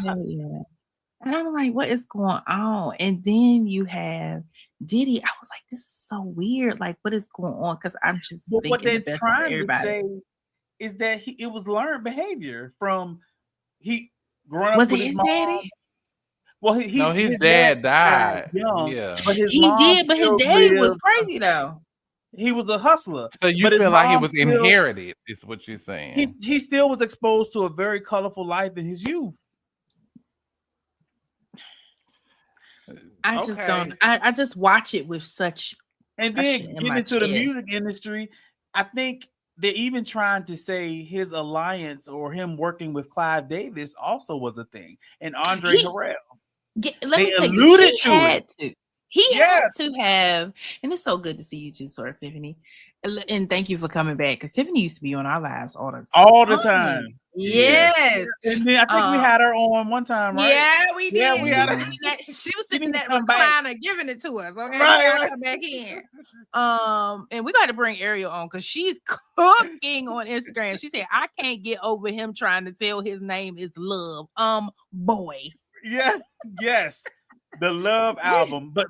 tell you. And I'm like, what is going on? And then you have Diddy. I was like, this is so weird. Like, what is going on? Because I'm just thinking what they're the best trying of everybody. to say is that it was learned behavior from growing up was with it his daddy? Well, his dad died young. Yeah, but his but his daddy was crazy though. He was a hustler. So you feel like it was inherited, is what you're saying. He still was exposed to a very colorful life in his youth. I just don't. I just watch it with such. And then getting into the music industry, I think they're even trying to say his alliance or him working with Clive Davis also was a thing, and Andre Harrell. They alluded to it. He had to have, and it's so good to see you too, Sora Tiffany. And thank you for coming back, because Tiffany used to be on our lives all the time. Yes. And then I think we had her on one time, right? Yeah, we did. Yeah, we had her. She was sitting in that recliner giving it to us. Okay, right. Come back in. And we got to bring Ariel on because she's cooking on Instagram. She said, I can't get over him trying to tell his name is Love. Boy. Yeah, yes. The Love album. But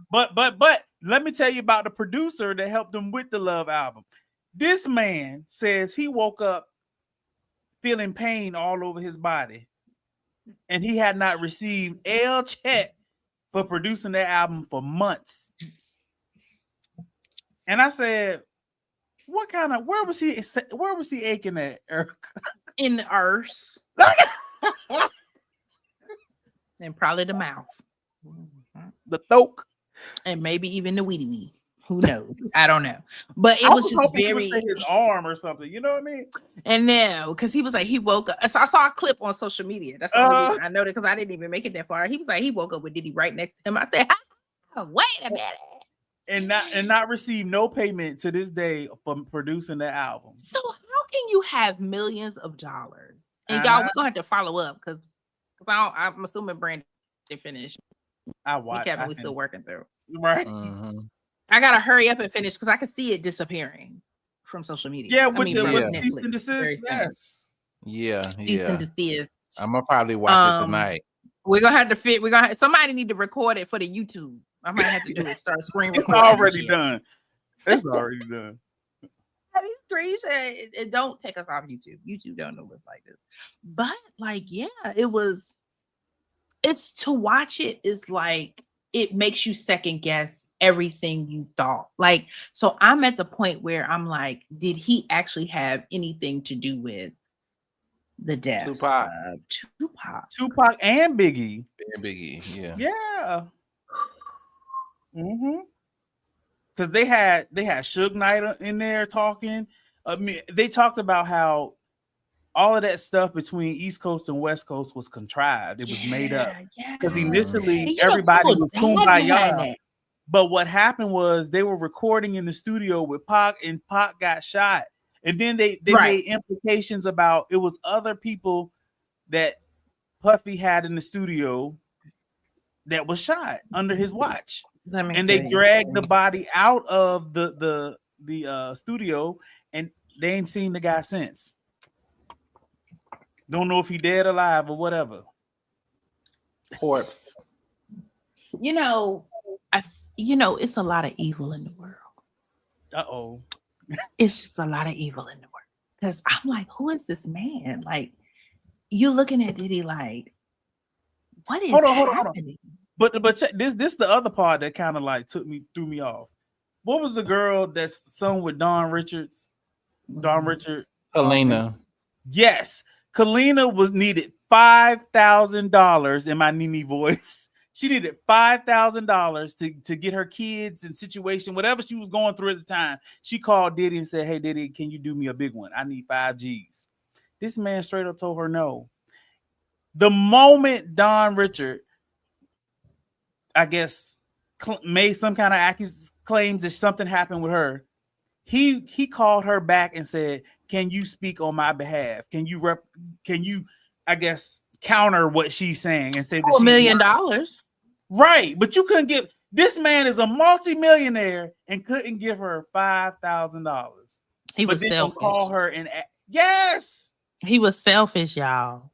let me tell you about the producer that helped him with the Love album. This man says he woke up feeling pain all over his body, and he had not received a check for producing that album for months. And I said, where was he aching at, Eric? In the earth. And probably the mouth. The throat. And maybe even the weedy wee. Who knows? I don't know. But it was just very his arm or something, you know what I mean? And now, because he was like, he woke up. So I saw a clip on social media. That's the only reason I know that, because I didn't even make it that far. He was like, he woke up with Diddy right next to him. I said, wait a minute. And not receive no payment to this day for producing that album. So how can you have millions of dollars? And y'all, we're gonna have to follow up because I'm assuming Brandon finished. I watched. We're still working through. Right. Mm-hmm. I gotta hurry up and finish because I can see it disappearing from social media. Yeah, I with mean, the from with Netflix. cease and Very desist. soon. Yes. Yeah, Cease yeah. and desist. I'm gonna probably watch it tonight. We're gonna have to fit. We're gonna somebody need to record it for the YouTube. I might have to do it. Start screen It's recording. already done. It's already done. I mean, screenshot it. Don't take us off YouTube. YouTube don't know what's like this. But like, yeah, it's to watch it is like it makes you second guess everything you thought. Like, so I'm at the point where I'm like, did he actually have anything to do with the death Tupac. of Tupac? Tupac and Biggie. And Biggie, yeah. Yeah. Mm-hmm. Because they had Suge Knight in there talking. I mean, they talked about how all of that stuff between East Coast and West Coast was contrived. It was made up. Because initially everybody was kumbaya. But what happened was they were recording in the studio with Pac, and Pac got shot. And then they made implications about it was other people that Puffy had in the studio that was shot under his watch. And they dragged the body out of the studio, and they ain't seen the guy since. Don't know if he dead, alive, or whatever. Corpse. You know, it's a lot of evil in the world. Uh-oh. It's just a lot of evil in the world. Because I'm like, who is this man? Like, you looking at Diddy like, what is happening? But check, this the other part that kind of like threw me off. What was the girl that's sung with Don Richards? Don Richard. Kalina. Yes. Kalina needed $5,000 in my Nene voice. She needed $5,000 to get her kids in situation, whatever she was going through at the time. She called Diddy and said, "Hey Diddy, can you do me a big one? I need 5 G's." This man straight up told her no. The moment Don Richard, I guess, made some kind of claims that something happened with her, he called her back and said, "Can you speak on my behalf? Can you I guess counter what she's saying and say that $1 million?" Right, but you couldn't give. This man is a multimillionaire and couldn't give her $5,000. He was selfish. Call her and yes, he was selfish, y'all.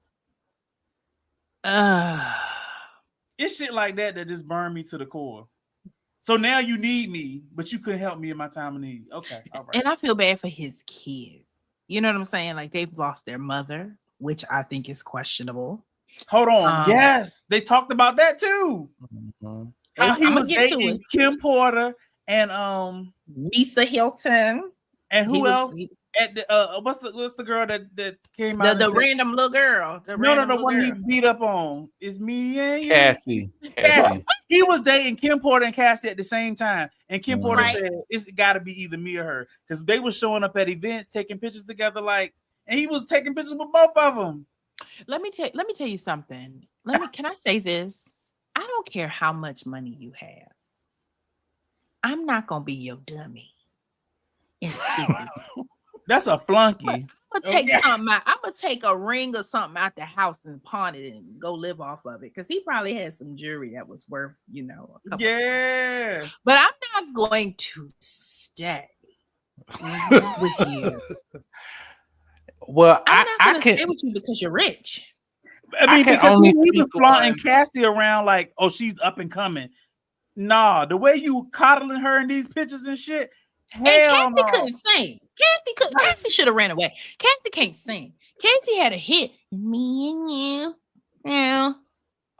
It's shit like that just burned me to the core. So now you need me, but you couldn't help me in my time of need. Okay, all right. And I feel bad for his kids. You know what I'm saying? Like, they've lost their mother, which I think is questionable. Hold on. Yes, they talked about that too. Mm-hmm. How he was dating Kim Porter and Misa Hilton. And who else? At the what's the girl that came out? The random little girl. The one he beat up on. It's me and you. Cassie. He was dating Kim Porter and Cassie at the same time. And Kim Porter said it's gotta be either me or her. Because they were showing up at events, taking pictures together, and he was taking pictures with both of them. Let me tell you something. Can I say this? I don't care how much money you have. I'm not gonna be your dummy. And stick with you. That's a flunky. I'm gonna take something out. I'm gonna take a ring or something out the house and pawn it and go live off of it. Because he probably had some jewelry that was worth, a couple. Yeah. But I'm not going to stay with you. Well, I'm not gonna stay with you because you're rich. I mean, because he was flaunting Cassie around like, oh, she's up and coming. Nah, the way you coddling her in these pictures and shit. Hell no. Cassie couldn't sing. Cassie should have ran away. Cassie can't sing. Cassie had a hit. Me and you. Yeah.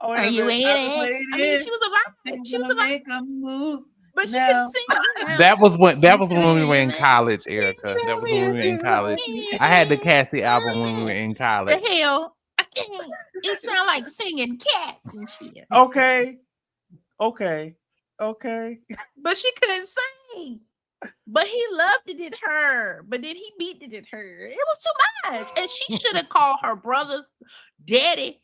Oh, are you waiting? I mean, she was a make a move. But she couldn't sing. That was when we were in college, Erica. That was when we were in college. I had the Cassie album when we were in college. The hell? I can't. It sounds like singing cats and shit. Okay. But she couldn't sing. But he loved it at her. But then he beat it at her. It was too much. And she should have called her brothers, daddy,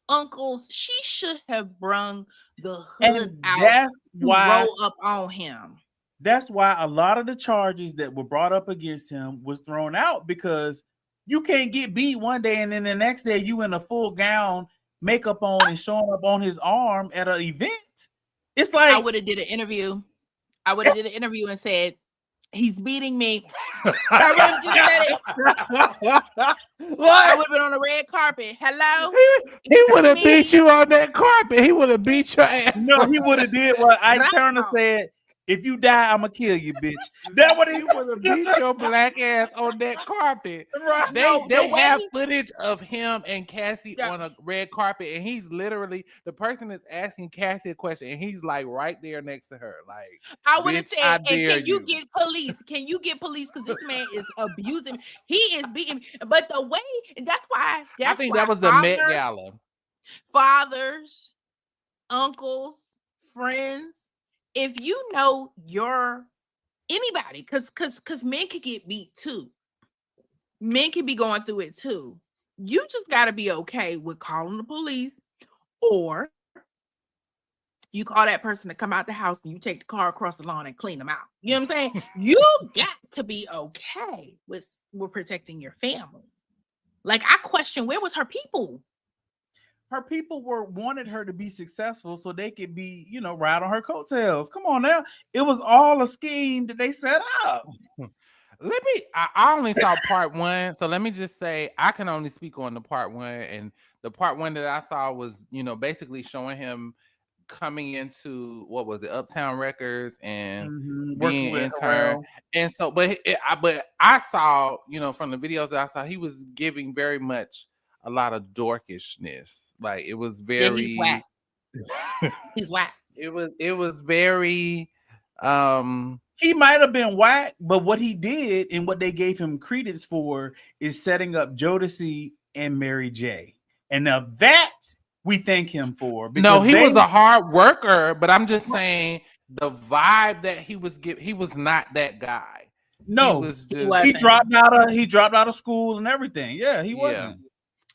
uncles. She should have brung the hood out to roll up on him. That's why a lot of the charges that were brought up against him was thrown out, because you can't get beat one day and then the next day you in a full gown, makeup on, and showing up on his arm at an event. It's like I would have did an interview. I would have did an interview and said, he's beating me. I would have just said it. I would have been on the red carpet. Hello? He would have beat you on that carpet. He would have beat your ass. No, he would have did what Ike Turner said. If you die, I'm gonna kill you, bitch. That what he would have beat your black ass on that carpet. Right. They have footage of him and Cassie on a red carpet, and he's literally the person is asking Cassie a question, and he's like right there next to her. Like, I would have said, can you get police? Can you get police? Because this man is abusing. He is beating. But the way that's why I think that was the Met Gala. Fathers, uncles, friends. If you know anybody, because men can get beat too. Men can be going through it too. You just got to be okay with calling the police, or you call that person to come out the house and you take the car across the lawn and clean them out. You know what I'm saying? You got to be okay with protecting your family. Like, I question, where was her people? Her people wanted her to be successful so they could be, ride on her coattails. Come on now. It was all a scheme that they set up. I only saw part 1. So let me just say, I can only speak on the part 1. And the part 1 that I saw was, basically showing him coming into, what was it, Uptown Records and being intern. And so, but I saw, from the videos that I saw, he was giving very much a lot of dorkishness. Like, it was very he's whack. He's whack. It was very he might have been whack, but what he did and what they gave him credence for is setting up Jodeci and Mary J. And now that we thank him for. No, he was a hard worker, but I'm just saying the vibe that he was giving, he was not that guy. No, he dropped out of school and everything. Yeah, he wasn't.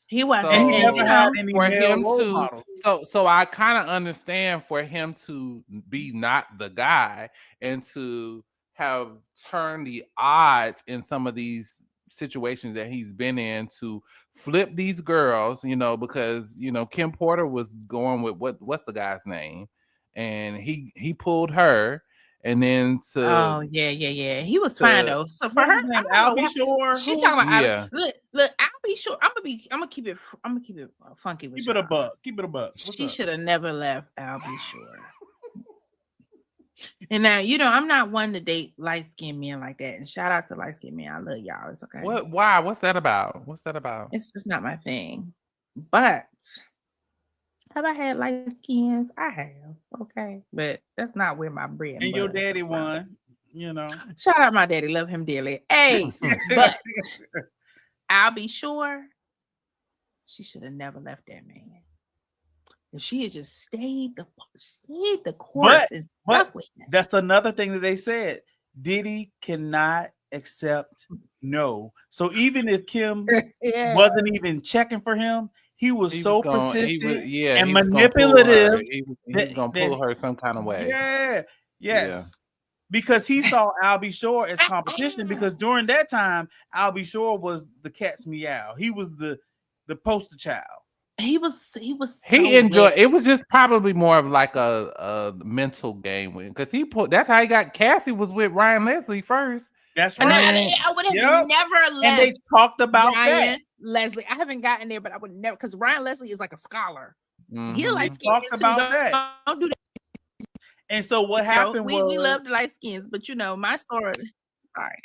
He wasn't. So, and he never had any for him to. So I kind of understand for him to be not the guy and to have turned the odds in some of these situations that he's been in to flip these girls, because Kim Porter was going with what's the guy's name, and he pulled her. And then he was fine though. So for her, I'll be sure. She's talking about look, I'll be sure. I'm gonna keep it funky with you. Keep it a buck. She should have never left. I'll be sure. And now I'm not one to date light skinned men like that. And shout out to light skinned men. I love y'all. It's okay. Why? What's that about? It's just not my thing. But have I had light skins? I have. Okay. But that's not where my bread and your daddy won, Shout out my daddy. Love him dearly. Hey, but I'll be sure she should have never left that man. If she had just stayed the course and stuck with him. That's another thing that they said. Diddy cannot accept no. So even if Kim wasn't even checking for him, he was persistent and manipulative. He was going to pull her some kind of way. Yeah. Yes. Yeah. Because he saw Al B. Shore as competition, because during that time, Al B. Shore was the cat's meow. He was the poster child. He enjoyed it. Was just probably more of like a mental game win, because that's how he got Cassie was with Ryan Leslie first. That's right. I would have never left. And they talked about Ryan Leslie. I haven't gotten there, but I would never, because Ryan Leslie is like a scholar. Mm-hmm. He like talked about that. Don't do that. And so what happened was we love the light skins, but my story. Sorry.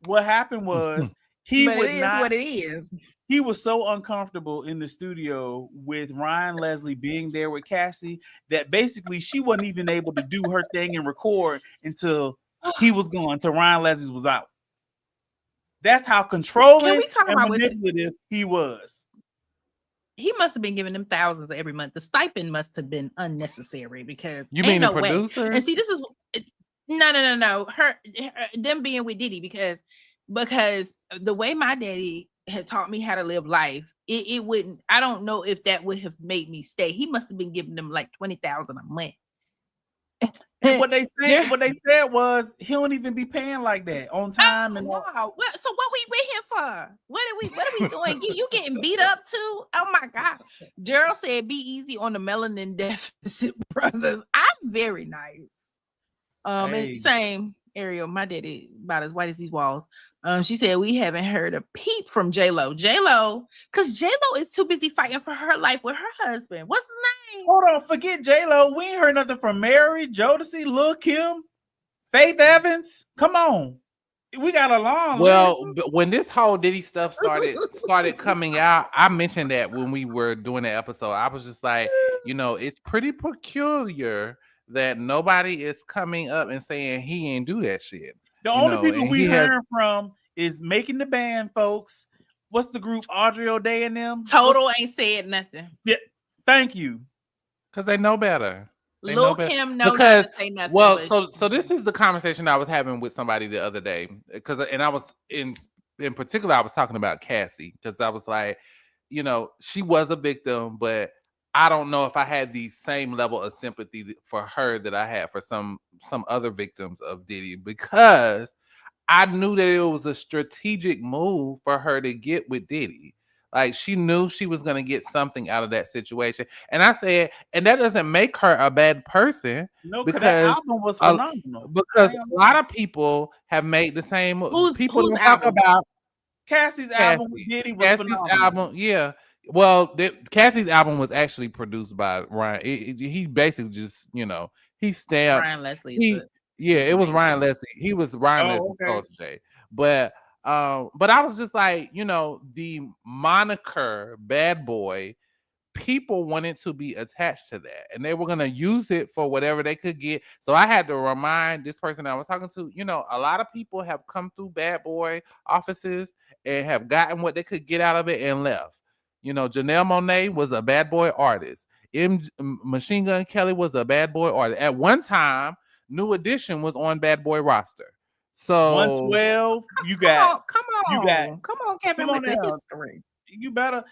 What happened was what it is. He was so uncomfortable in the studio with Ryan Leslie being there with Cassie that basically she wasn't even able to do her thing and record until he was gone, until Ryan Leslie was out. That's how controlling and manipulative he was. He must have been giving them thousands every month. The stipend must have been unnecessary, because you mean the producer? And see, this is no. Them being with Diddy, because the way my daddy had taught me how to live life, it wouldn't. I don't know if that would have made me stay. He must have been giving them like $20,000 a month. And what they said was he don't even be paying like that on time. Wow. So what we with him for? What are we doing? You getting beat up too? Oh my God. Gerald said, "Be easy on the melanin deficit, brothers." I'm very nice. And same Ariel, my daddy about as white as these walls. She said we haven't heard a peep from J-Lo. J-Lo, because J-Lo is too busy fighting for her life with her husband. What's his name? Hold on, forget J-Lo. We ain't heard nothing from Mary, Jodeci, Lil Kim, Faith Evans. Come on. We got a long list. When this whole Diddy stuff started coming out, I mentioned that when we were doing the episode. I was just like, it's pretty peculiar that nobody is coming up and saying he ain't do that shit. The only people we heard from is Making the Band, folks. What's the group? Audrey O'Day and them? Total ain't said nothing. Yeah, thank you. Because they know better. Lil Kim knows not to say nothing. Well, so this is the conversation I was having with somebody the other day. And I was in particular, I was talking about Cassie, because I was like, she was a victim, but I don't know if I had the same level of sympathy for her that I had for some other victims of Diddy, because I knew that it was a strategic move for her to get with Diddy. Like, she knew she was going to get something out of that situation. And I said, and that doesn't make her a bad person. No, because that album was phenomenal. Because a lot of people have made the same move. People don't talk about Cassie's album with Diddy was phenomenal. Album, yeah. Well, Cassie's album was actually produced by Ryan. He basically just, he stamped. Ryan Leslie. It was Ryan Leslie. He was Ryan Leslie's protege. But I was just like, the moniker Bad Boy, people wanted to be attached to that, and they were going to use it for whatever they could get. So I had to remind this person I was talking to, a lot of people have come through Bad Boy offices and have gotten what they could get out of it and left. Janelle Monáe was a Bad Boy artist. Machine Gun Kelly was a Bad Boy artist. At one time, New Edition was on Bad Boy roster. So 112, come on, Kevin, with the history. You better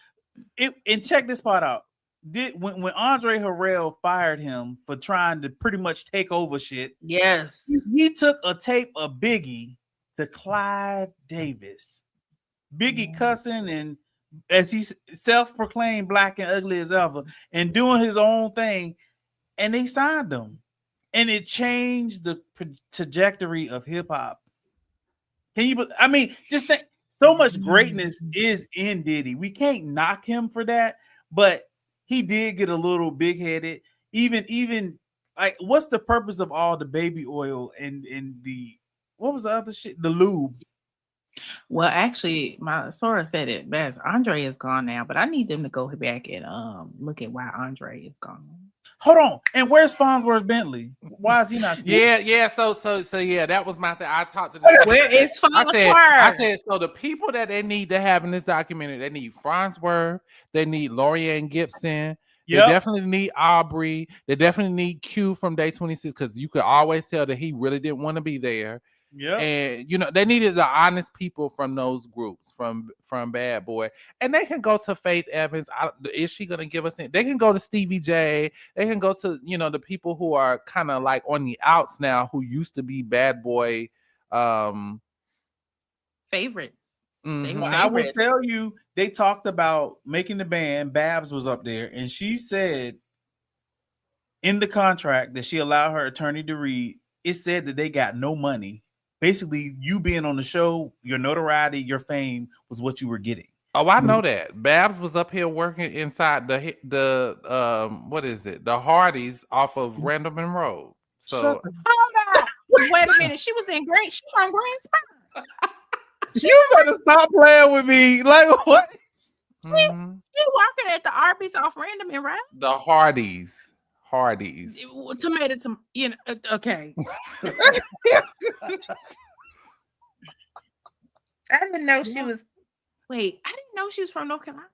and check this part out. When Andre Harrell fired him for trying to pretty much take over shit, yes, he took a tape of Biggie to Clive Davis. Biggie cussing and as he self-proclaimed black and ugly as ever and doing his own thing, and they signed him. And it changed the trajectory of hip hop. Just think, so much greatness is in Diddy. We can't knock him for that, but he did get a little big-headed. Even like, what's the purpose of all the baby oil and the, what was the other shit? The lube. Well, actually, my Sora said it best. Andre is gone now, but I need them to go back and look at why Andre is gone. Hold on, and where's Farnsworth Bentley? Why is he not speaking? Yeah. So yeah, that was my thing. I talked to them. Where is Farnsworth? I said so. The people that they need to have in this documentary, they need Farnsworth, they need Laurieann Gibson. They definitely need Aubrey. They definitely need Q from Day 26, because you could always tell that he really didn't want to be there. Yeah, and they needed the honest people from those groups, from Bad Boy, and they can go to Faith Evans. Is she gonna give us? They can go to Stevie J. They can go to the people who are kind of like on the outs now, who used to be Bad Boy favorites. Mm-hmm. I will tell you, they talked about Making the Band. Babs was up there, and she said in the contract that she allowed her attorney to read. It said that they got no money. Basically, you being on the show, your notoriety, your fame was what you were getting. Oh, I know that. Babs was up here working inside the what is it? The Hardys off of Randleman Road. So hold on. Wait a minute. She was on Greensboro. You better stop playing with me. Like, what? She working at the Arby's off Randleman Road. The Hardys. Tomato, okay. I didn't know she was. Wait, I didn't know she was from North Carolina.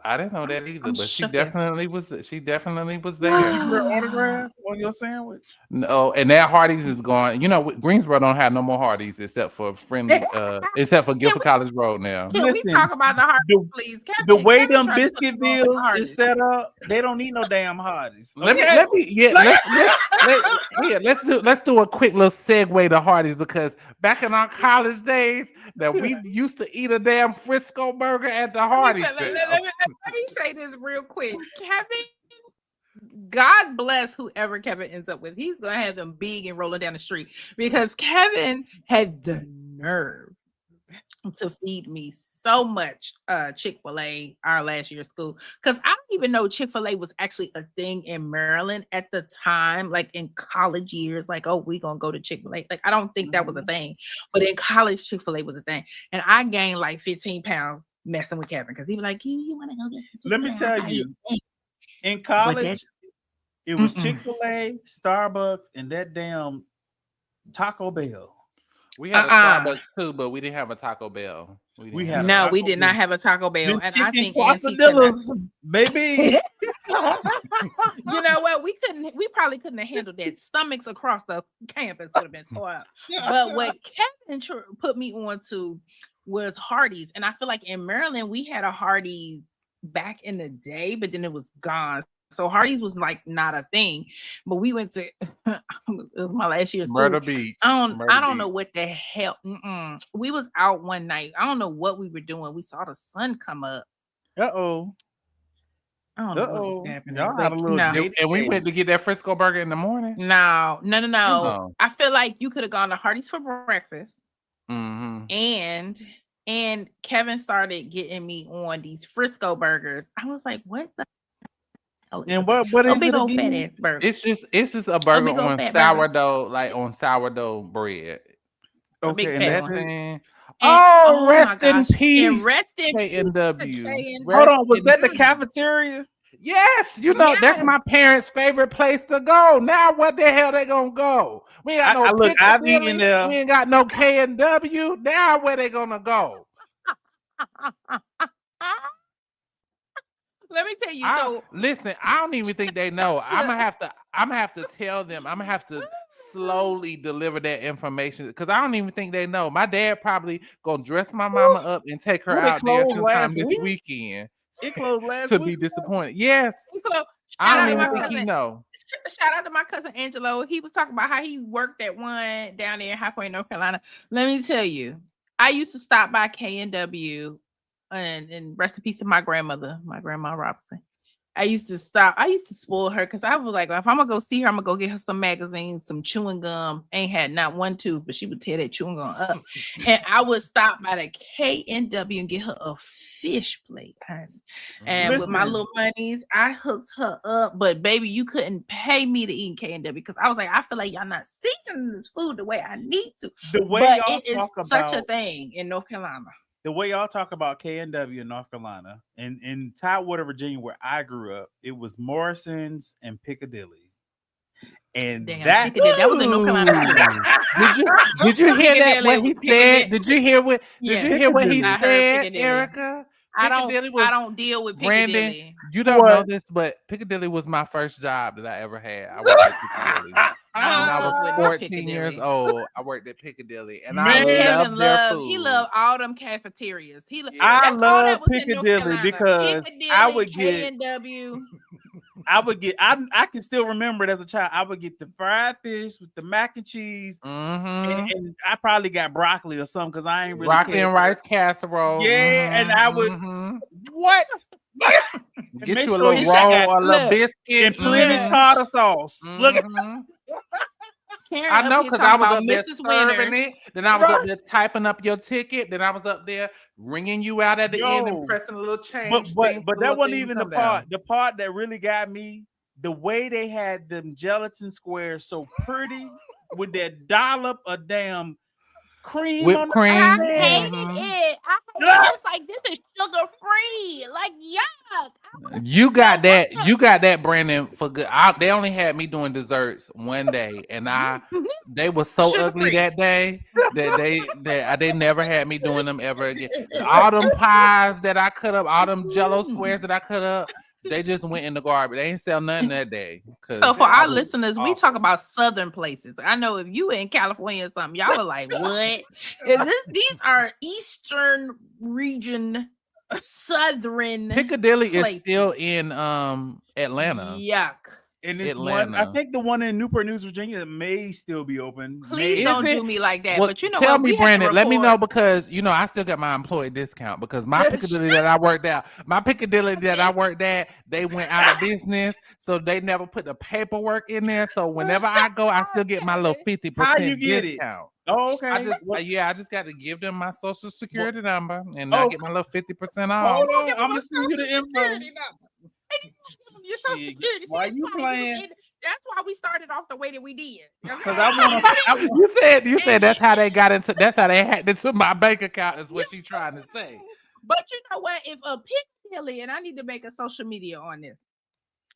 I didn't know that either, but she definitely was. She definitely was there. Did you wear autograph on your sandwich? No, and that Hardee's is gone. Greensboro don't have no more Hardee's except for except for Guilford College Road now. Can we talk about the Hardee's, please? The way them Biscuitville's is set up, they don't need no damn Hardee's. Okay? Let's do a quick little segue to Hardee's, because back in our college days, that we used to eat a damn Frisco burger at the Hardee's. Let me say this real quick. Kevin God bless whoever Kevin ends up with. He's gonna have them big and rolling down the street because Kevin had the nerve to feed me so much Chick-fil-A our last year of school, because I don't even know Chick-fil-A was actually a thing in Maryland at the time, like in college years, like, oh, we gonna go to Chick-fil-A. Like, I don't think that was a thing, but in college, Chick-fil-A was a thing. And I gained like 15 pounds messing with Kevin because he was like, you want to go get some Let me Chick-fil-A? tell you, in college, it was Chick-fil-A, Starbucks, and that damn Taco Bell. We had a Starbucks too, but we didn't have a Taco Bell. We did not have a Taco Bell, and I think baby. You know what? We probably couldn't have handled that. Stomachs across the campus would have been tore up. But what Kevin put me on to was Hardee's, and I feel like in Maryland we had a Hardee's back in the day, but then it was gone. So Hardee's was like not a thing, but we went to it was my last year of school. Murder Beach. I don't know what the hell. We was out one night. I don't know what we were doing. We saw the sun come up. I don't know what was happening. Y'all had a little date, and we went to get that Frisco burger in the morning. No. I feel like you could have gone to Hardee's for breakfast, and Kevin started getting me on these Frisco burgers. I was like, what the. And what is big it old again? fat ass burger? It's just a burger on sourdough, like on sourdough bread. Okay, and that's it. Oh, rest in peace. And rest in KNW. Hold on, was that the cafeteria? Yes, you know that's my parents' favorite place to go. Now, what the hell they gonna go? We ain't got no I've eaten there. We ain't got no KNW. Now, where they gonna go? Let me tell you. Listen, I don't even think they know. I'm gonna have to tell them. I'm gonna have to slowly deliver that information because I don't even think they know. My dad probably gonna dress my mama up and take her out there sometime this weekend. It closed last to week. be disappointed. Yes. I don't even think he know. Shout out to my cousin Angelo. He was talking about how he worked at one down there in High Point, North Carolina. Let me tell you, I used to stop by KNW. And rest in peace to my grandmother, my grandma Robinson. I used to spoil her because I was like, if I'm gonna go see her, I'm gonna go get her some magazines, some chewing gum. Ain't had not one tooth, but she would tear that chewing gum up. And I would stop by the KNW and get her a fish plate, honey. And with my little monies, I hooked her up. But baby, you couldn't pay me to eat KNW because I was like, I feel like y'all not seasoning this food the way I need to. The way but y'all it is talk such about a thing in North Carolina. The way y'all talk about KNW in North Carolina and in Tidewater, Virginia, where I grew up, it was Morrison's and Piccadilly. And that was in North Carolina. Did you hear that? What he said? Did you hear what he said, Erica? I don't deal with Piccadilly. Brandon, you don't know this, but Piccadilly was my first job that I ever had. I worked at Piccadilly. When I was 14 years old, I worked at Piccadilly, and I loved their food. He loved all them cafeterias. I love Piccadilly because I would get KNW. I can still remember it as a child. I would get the fried fish with the mac and cheese, and I probably got broccoli or something because I ain't really broccoli and rice casserole. Yeah, and I would what? Get you a little roll or a little biscuit and plenty tartar sauce. Look. I know because I was up there serving it. Then I was up there typing up your ticket. Then I was up there ringing you out at the end and pressing a little change. But that wasn't even the part. The part that really got me, the way they had them gelatin squares so pretty with that dollop of damn cream whipped cream. I hated it. It's like this is sugar free. Like yuck. You got that, Brandon. For good. They only had me doing desserts one day, and they were so sugar ugly free. That day that they never had me doing them ever again. All them pies that I cut up, all them Jello squares that I cut up. They just went in the garbage. They ain't sell nothing that day. So for our listeners, we talk about southern places. I know if you in California or something, y'all are like, what? These are eastern region, southern Piccadilly places. Is still in Atlanta. Yuck. And this Atlanta. one, I think the one in Newport News, Virginia, may still be open. Please Is don't it? do me like that. Well, But you know tell what? me, We have to Brandon. Let me know record- because I still got my employee discount because my Piccadilly that I worked at, they went out of business, so they never put the paperwork in there. So whenever I go, I still get my little 50% How you get it? discount. Oh, okay. I just got to give them my social security number, and I get my little 50% off. Hold on, Give I'm them gonna a send you the social info. security number. Your social Shit, security. why See, you playing? That's why we started off the way that we did. Because I want You said that's how they got into. That's how they hacked into my bank account. Is what she trying to say. But you know what? If a Piccadilly, and I need to make a social media on this.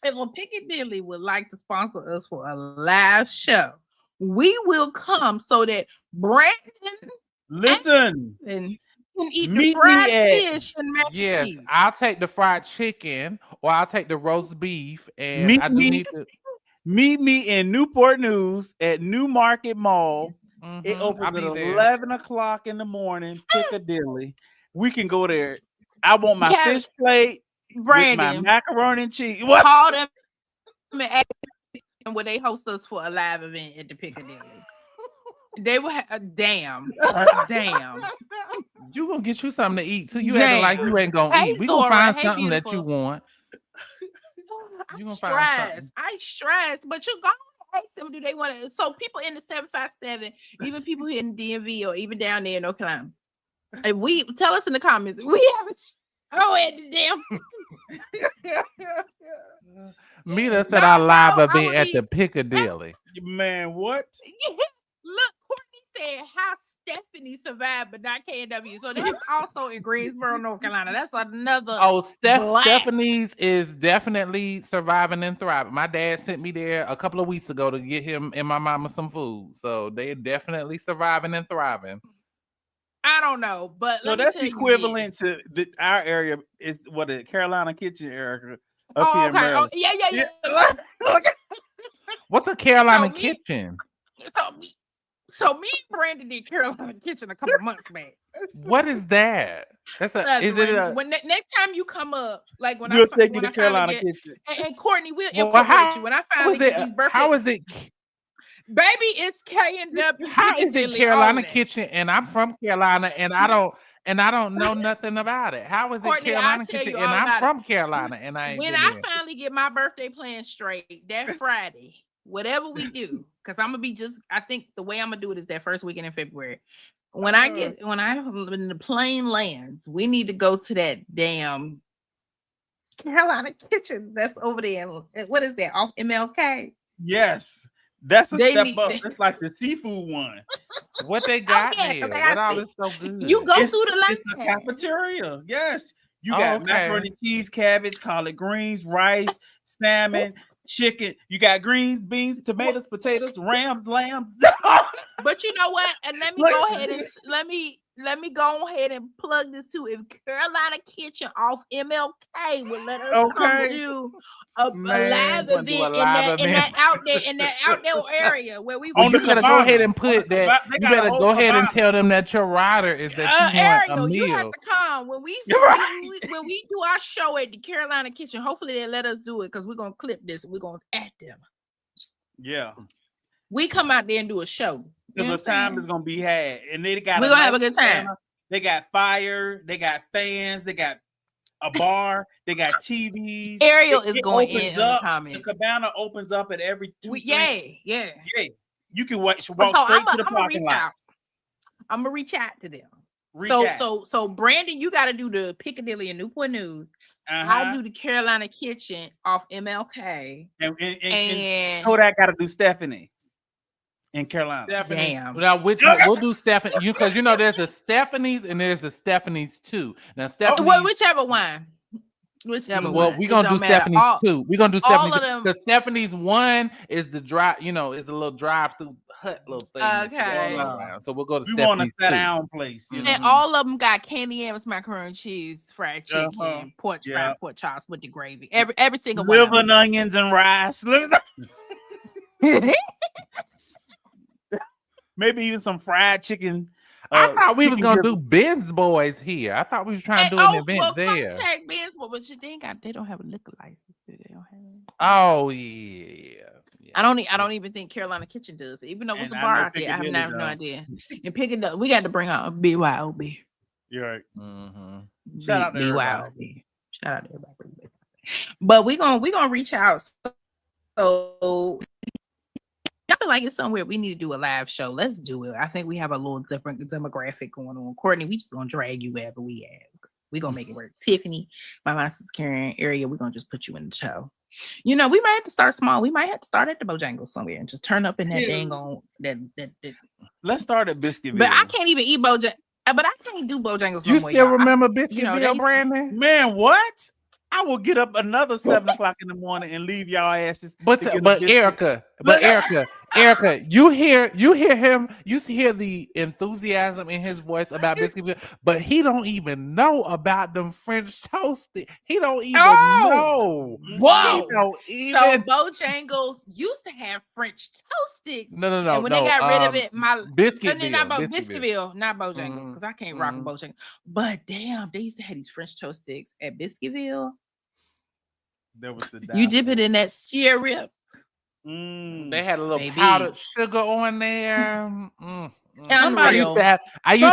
If a Piccadilly would like to sponsor us for a live show, we will come so that Brandon listen. and can eat Meet the fried me at- fish and mac and Yes, cheese. I'll take the fried chicken, or I'll take the roast beef, and Meet I do me. need to. Meet me in Newport News at New Market Mall. It I'll opens be at there. 11 o'clock in the morning, Piccadilly. We can go there. I want my Kevin, fish plate with my Brandon, macaroni and cheese. What? call them and ask them where they host us for a live event at the Piccadilly. They will have damn. You gonna get you something to eat too. You acting like you ain't gonna Hey, eat. We gonna Dora. find Hey, something that you beautiful. want. I'm You gonna find something. I stress, but you go ask them, do they want to? So people in the 757, even people here in the DMV or even down there in North Carolina, if we tell us in the comments, we have a show at the damn. Mita said our live I event would at be- the Piccadilly. Man, what? Look, Courtney said how Stephanie survived, but not KW. So that's also in Greensboro, North Carolina. That's another. Oh, Black. Stephanie's is definitely surviving and thriving. My dad sent me there a couple of weeks ago to get him and my mama some food. So they're definitely surviving and thriving. I don't know, but So let that's me tell equivalent you to our area is what the Carolina Kitchen area this. up here Oh, in okay. Maryland. Oh, yeah. What's a Carolina So me- kitchen? So me and Brandon did Carolina Kitchen a couple months back. What is that? Is it a When next time you come up, like when We'll I take you when to I finally Carolina get, Kitchen. and Courtney will Well, incorporate you when I how finally is get it? these birthday. How is it? Baby, it's K&W. How is it Piccadilly Carolina on it. Kitchen? And I'm from Carolina, and I don't know nothing about it. How is it Courtney, I'll Carolina tell Kitchen? you And all I'm about from Carolina, and I ain't When been I there. finally get my birthday plan straight, that Friday, whatever we do, because I'm gonna be I think the way I'm gonna do it is that first weekend in February. When I when the plane lands, we need to go to that damn Carolina Kitchen that's over there. What is that? Off MLK? Yes. That's a They step need- up. It's like the seafood one. What they got yeah, 'cause there? they What got all see- is so good? You go through the It's a line. cafeteria. Yes. You Oh, got okay. macaroni and cheese, cabbage, collard greens, rice, salmon, chicken. You got greens, beans, tomatoes, potatoes, rams, lambs. But you know what? And let me Look. go ahead and let me go ahead and plug this too. If Carolina Kitchen off MLK would let us come Okay. do a Man, live wanna do event a live in that event. outdoor area where we Well, On you the better go cabana. ahead and put They that. got You a better whole go ahead and cabana. tell them that your rider is that you want a Ariel, you have meal. to come when we Right. when we do our show at the Carolina Kitchen. Hopefully they let us do it because we're gonna clip this. We're gonna add them. Yeah. We come out there and do a show. You know Because the what I'm time saying? is gonna be had. And they got We're gonna have a nice good time. cabana. They got fire, they got fans, they got a bar, they got TVs. Ariel is going opens in the up. comments. The cabana opens up at every 2 Yeah. You can walk So straight to the I'm gonna parking reach lot. out. I'm gonna reach out to them. Reach out. So Brandon, you got to do the Piccadilly and Newport News. Uh-huh. I do the Carolina Kitchen off MLK. And Kodak got to do Stephanie in Carolina. Stephanie. Damn. Now, we'll do Stephanie. Because there's a Stephanie's and there's a Stephanie's too. Now, Stephanie. Well, whichever one. Whichever Well, one. we're It gonna do don't matter. Stephanie's too. We're gonna do all Stephanie's of them- because Stephanie's one is the drive, is a little drive-through hut little thing. that you Okay. go around. So we'll go to We want a Stephanie's sit too. down place. You know? And all of them got Candy M's macaroni and cheese, fried chicken, pork Yeah. fried pork chops with the gravy. Every single one. Liver and onions and rice. Maybe even some fried chicken. I thought we was chicken gonna gizzard. do Ben's Boys here. I thought we was trying to do an event there. Contact Ben's what, but they don't have a liquor license. They don't have it. Oh yeah. I don't even think Carolina Kitchen does. Even though it's a bar out there, I have no idea. And Piccadilly, we got to bring out a BYOB. You're right. Mm-hmm. Shout out to BYOB. Shout out to everybody. But we gonna reach out. So I feel like it's somewhere we need to do a live show. Let's do it. I think we have a little different demographic going on. Courtney, we just gonna drag you wherever we at. We gonna make it work. Tiffany, my sister Karen area, we're gonna just put you in the show. We might have to start small. We might have to start at the Bojangles somewhere and just turn up in that dang on that. Let's start at Biscuitville. But I can't even eat Bojangles. But I can't do Bojangles no You more. still remember Biscuitville, Brandon? Man, what? I will get up another 7 o'clock in the morning and leave y'all asses. But Erica, you hear him, you hear the enthusiasm in his voice about Biscuitville, but he don't even know about them French toast. He don't even know. Whoa! So Bojangles used to have French toast sticks. No. And when they got rid of it, Biscuitville, not Bojangles, because I can't rock a Bojangles. But damn, they used to have these French toast sticks at Biscuitville. There was the you dip it in that syrup. They had a little powdered sugar on there. I used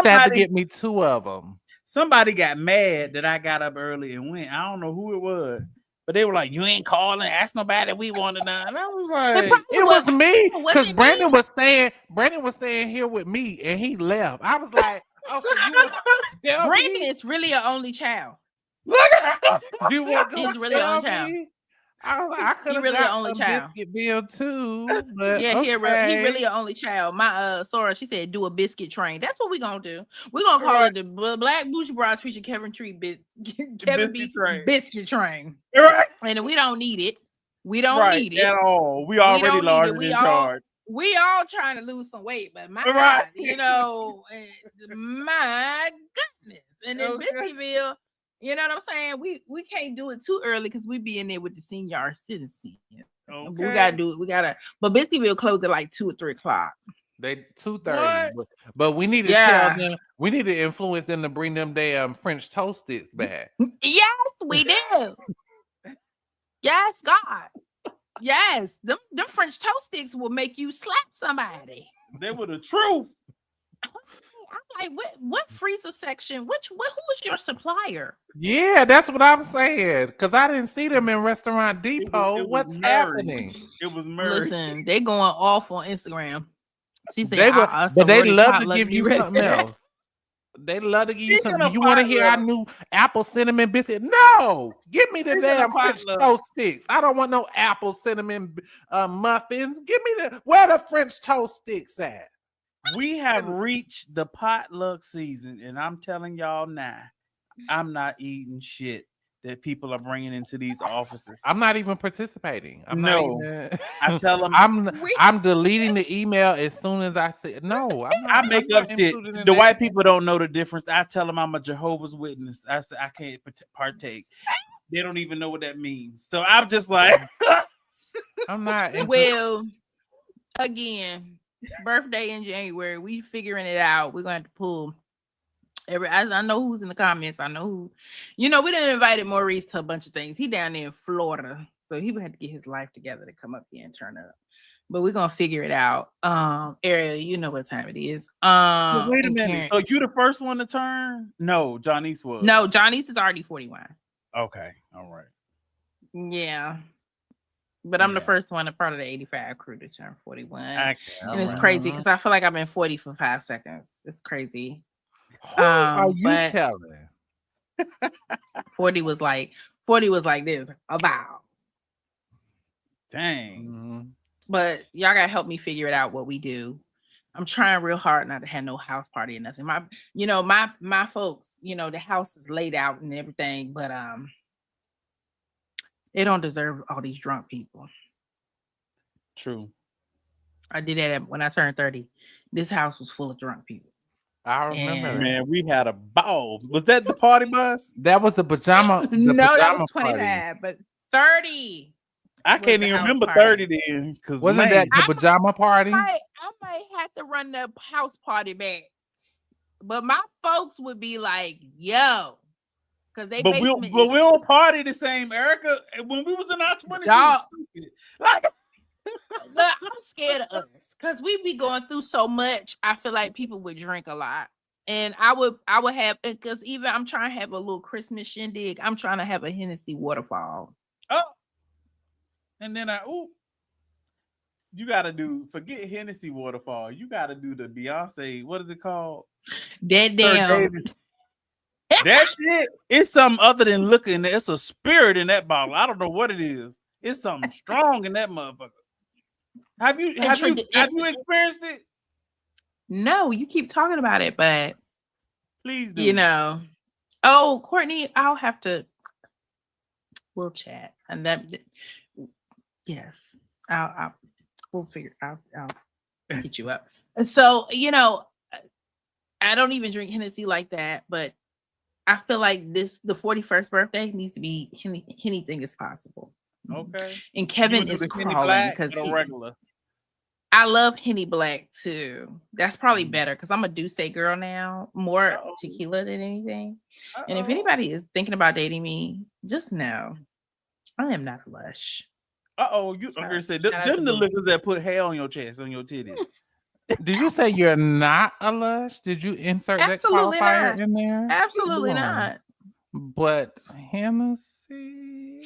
to have to get me 2 of them. Somebody got mad that I got up early and went. I don't know who it was, but they were like, "You ain't calling, ask nobody. We wanted none." And I was like, "It was me," because Brandon was staying here with me, and he left. I was like, "Oh, so you Brandon is really an only child." Look at you want to He's really an only child. I was like, I could have got only child. Biscuitville too, but yeah, he really an only child. My Sora, she said, do a biscuit train. That's what we're gonna do. We're gonna call it the Black Bougie Bras feature Kevin B biscuit train. Right. And we don't need it. We don't need it at all. We already larger in charge. We all trying to lose some weight, but my God, my goodness. And then Biscuitville. You know what I'm saying? We can't do it too early because we be in there with the senior citizens. Okay. We gotta do it. But Biscuitville closed at like 2 or 3 o'clock. They 2:30. But we need to tell them. We need to influence them to bring them damn French toast sticks back. Yes, we do. Yes, God. Yes, them French toast sticks will make you slap somebody. They were the truth. I'm like, what freezer section? Who was your supplier? Yeah, that's what I'm saying. Because I didn't see them in Restaurant Depot. What's happening? It was merged. Listen, they going off on Instagram. She said, but they love to give you something else. They love to give you something. You want to hear our new apple cinnamon biscuit? No, give me the damn French toast sticks. I don't want no apple cinnamon muffins. Give me where the French toast sticks at. We have reached the potluck season, and I'm telling y'all now, I'm not eating shit that people are bringing into these offices. I'm not even participating. I tell them I'm deleting the email as soon as I say no. I make up shit. The white people don't know the difference. I tell them I'm a Jehovah's Witness. I say I can't partake. They don't even know what that means. So I'm just like, I'm not. Well, again. Birthday in January, we figuring it out. We're gonna have to pull I know who's in the comments. I know who, we done invited Maurice to a bunch of things. He down there in Florida, so he would have to get his life together to come up here and turn up. But we're gonna figure it out. Ariel, you know what time it is. So wait a minute. So you the first one to turn? No, Johnny's was. No, Johnny's is already 41. Okay, all right. Yeah. But I'm the first one, a part of the 85 crew to turn 41. And it's crazy because I feel like I've been 40 for 5 seconds. It's crazy. Who are you telling? 40 was like this. About. Dang. Mm-hmm. But y'all gotta help me figure it out what we do. I'm trying real hard not to have no house party or nothing. My folks, the house is laid out and everything, but they don't deserve all these drunk people. True. I did that when I turned 30. This house was full of drunk people. I remember. Man, we had a ball. Was that the party bus? That was the pajama. That was 25, but 30. I can't even remember 30 then. Because wasn't that the pajama party? I might have to run the house party back. But my folks would be like, yo, because they But we don't party the same, Erica. When we was in our 20s, we was stupid. Like, look, I'm scared of us because we be going through so much. I feel like people would drink a lot. And I would have, because even I'm trying to have a little Christmas shindig. I'm trying to have a Hennessy waterfall. Oh, and then you gotta forget Hennessy waterfall. You gotta do the Beyonce. What is it called? That damn. That shit. It's something other than looking. It's a spirit in that bottle. I don't know what it is. It's something strong in that motherfucker. Have you experienced it? No, you keep talking about it, but please do. You know. Oh, Courtney, I'll have to. We'll chat, and that. Yes, we'll figure. I'll hit you up. So I don't even drink Hennessy like that, but I feel like the 41st birthday needs to be anything is possible. Okay. And Kevin is crawling because regular. I love Henny Black too. That's probably better because I'm a Douce girl now, more tequila than anything. And if anybody is thinking about dating me, just know I am not a lush. You gonna say them the liquors that put hair on your chest, on your titties. Did you say you're not a lush? Did you insert that qualifier in there? Absolutely not. But Hennessy,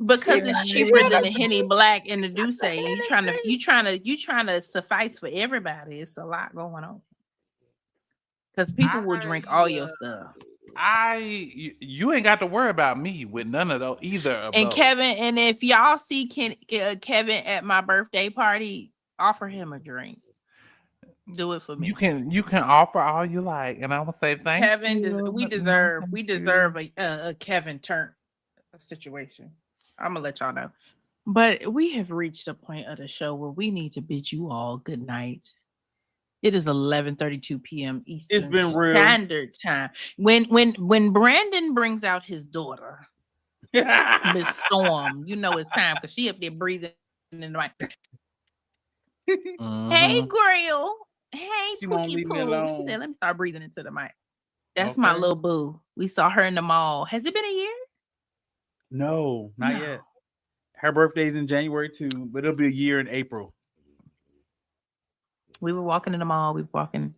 because it's cheaper than the Henny Black and the Douce. You trying to suffice for everybody. It's a lot going on. Because people will drink all your stuff. You ain't got to worry about me with none of those either. And Kevin, and if y'all see Kevin at my birthday party, offer him a drink. Do it for me. You can offer all you like, and I will say thank you. We deserve a Kevin turn situation. I'm gonna let y'all know. But we have reached a point of the show where we need to bid you all good night. It is 11:32 p.m. Eastern Standard Time. When Brandon brings out his daughter, Miss Storm, it's time because she up there breathing in the mic. Hey, Grill. Hey, Pookie Poo. She said, let me start breathing into the mic. That's my little boo. We saw her in the mall. Has it been a year? No, not yet. Her birthday's in January too, but it'll be a year in April. We were walking in the mall. We were walking,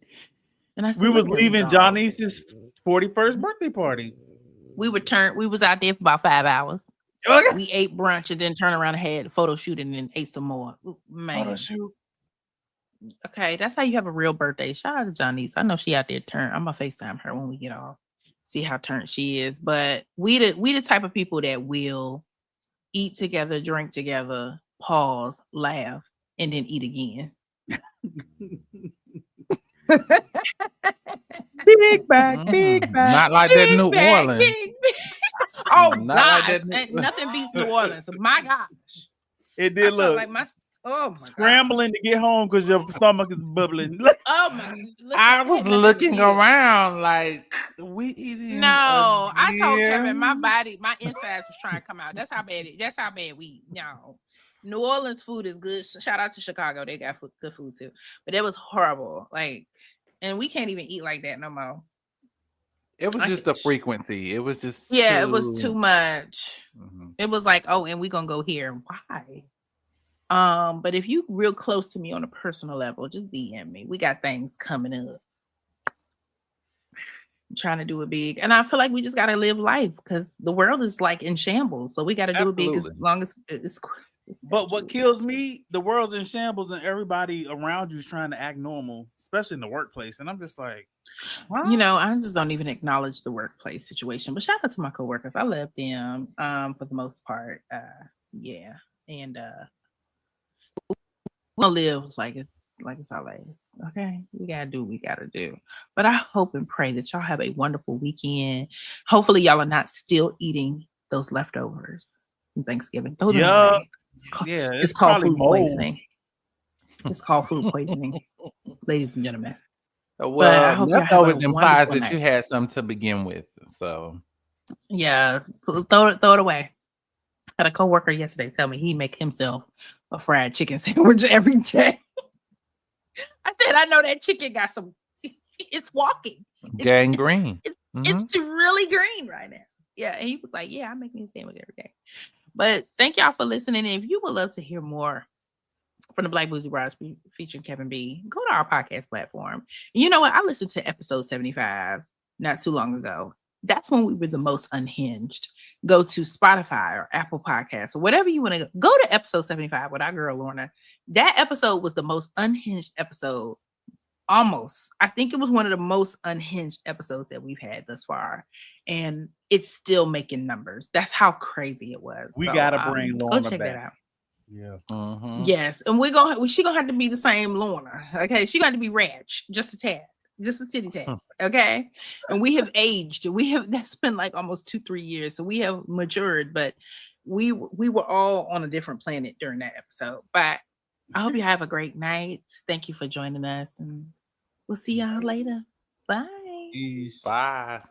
and I said, we was leaving Johnny's 41st birthday party. We was out there for about 5 hours. We ate brunch and then turned around and had a photo shoot and then ate some more. Man. Photo shoot. Okay, that's how you have a real birthday. Shout out to Johnny's. I know she out there I'm gonna FaceTime her when we get off. See how turned she is. But we the type of people that will eat together, drink together, pause, laugh, and then eat again. Big bag. Not like that New Orleans. Oh gosh, nothing beats New Orleans. My gosh, it did look like my scrambling to get home because your stomach is bubbling. Oh my! I was looking around like we eating. No, I told Kevin my insides was trying to come out. That's how bad we. No, New Orleans food is good. Shout out to Chicago, they got good food too. But it was horrible. And we can't even eat like that no more. It was just the frequency. It was just it was too much. Mm-hmm. It was like, and we're gonna go here. Why? But if you real close to me on a personal level, just DM me. We got things coming up. I'm trying to do it big. And I feel like we just gotta live life because the world is in shambles. So we gotta do it big as long as it's But what kills me, the world's in shambles and everybody around you is trying to act normal, especially in the workplace. And I'm just like, wow. I just don't even acknowledge the workplace situation. But shout out to my coworkers. I love them for the most part. Yeah. And we'll live like it's always. Okay. We gotta do what we gotta do. But I hope and pray that y'all have a wonderful weekend. Hopefully y'all are not still eating those leftovers from Thanksgiving. Yeah. It's called food poisoning. It's called food poisoning, ladies and gentlemen. Well, leftovers implies that you had some to begin with. So yeah, throw it away. I had a coworker yesterday tell me he make himself a fried chicken sandwich every day. I said, I know that chicken got some. It's walking. Gangrene. It's really green right now. Yeah, and he was like, yeah, I make me a sandwich every day. But thank y'all for listening. And if you would love to hear more from the Black Boozy Broads featuring Kevin B, go to our podcast platform. You know what? I listened to episode 75 not too long ago. That's when we were the most unhinged. Go to Spotify or Apple Podcasts or whatever you want to go to episode 75 with our girl Lorna. That episode was the most unhinged episode. Almost. I think it was one of the most unhinged episodes that we've had thus far. And it's still making numbers. That's how crazy it was. We gotta bring Lorna go check back. that out. Yeah. Yes, and she gonna have to be the same Lorna. Okay, she got to be Ratch, just a tad, just a titty tad. Okay, and we have aged. That's been like almost 2-3 years, so we have matured. But we were all on a different planet during that episode. But I hope you have a great night. Thank you for joining us, and we'll see y'all later. Bye. Peace. Bye.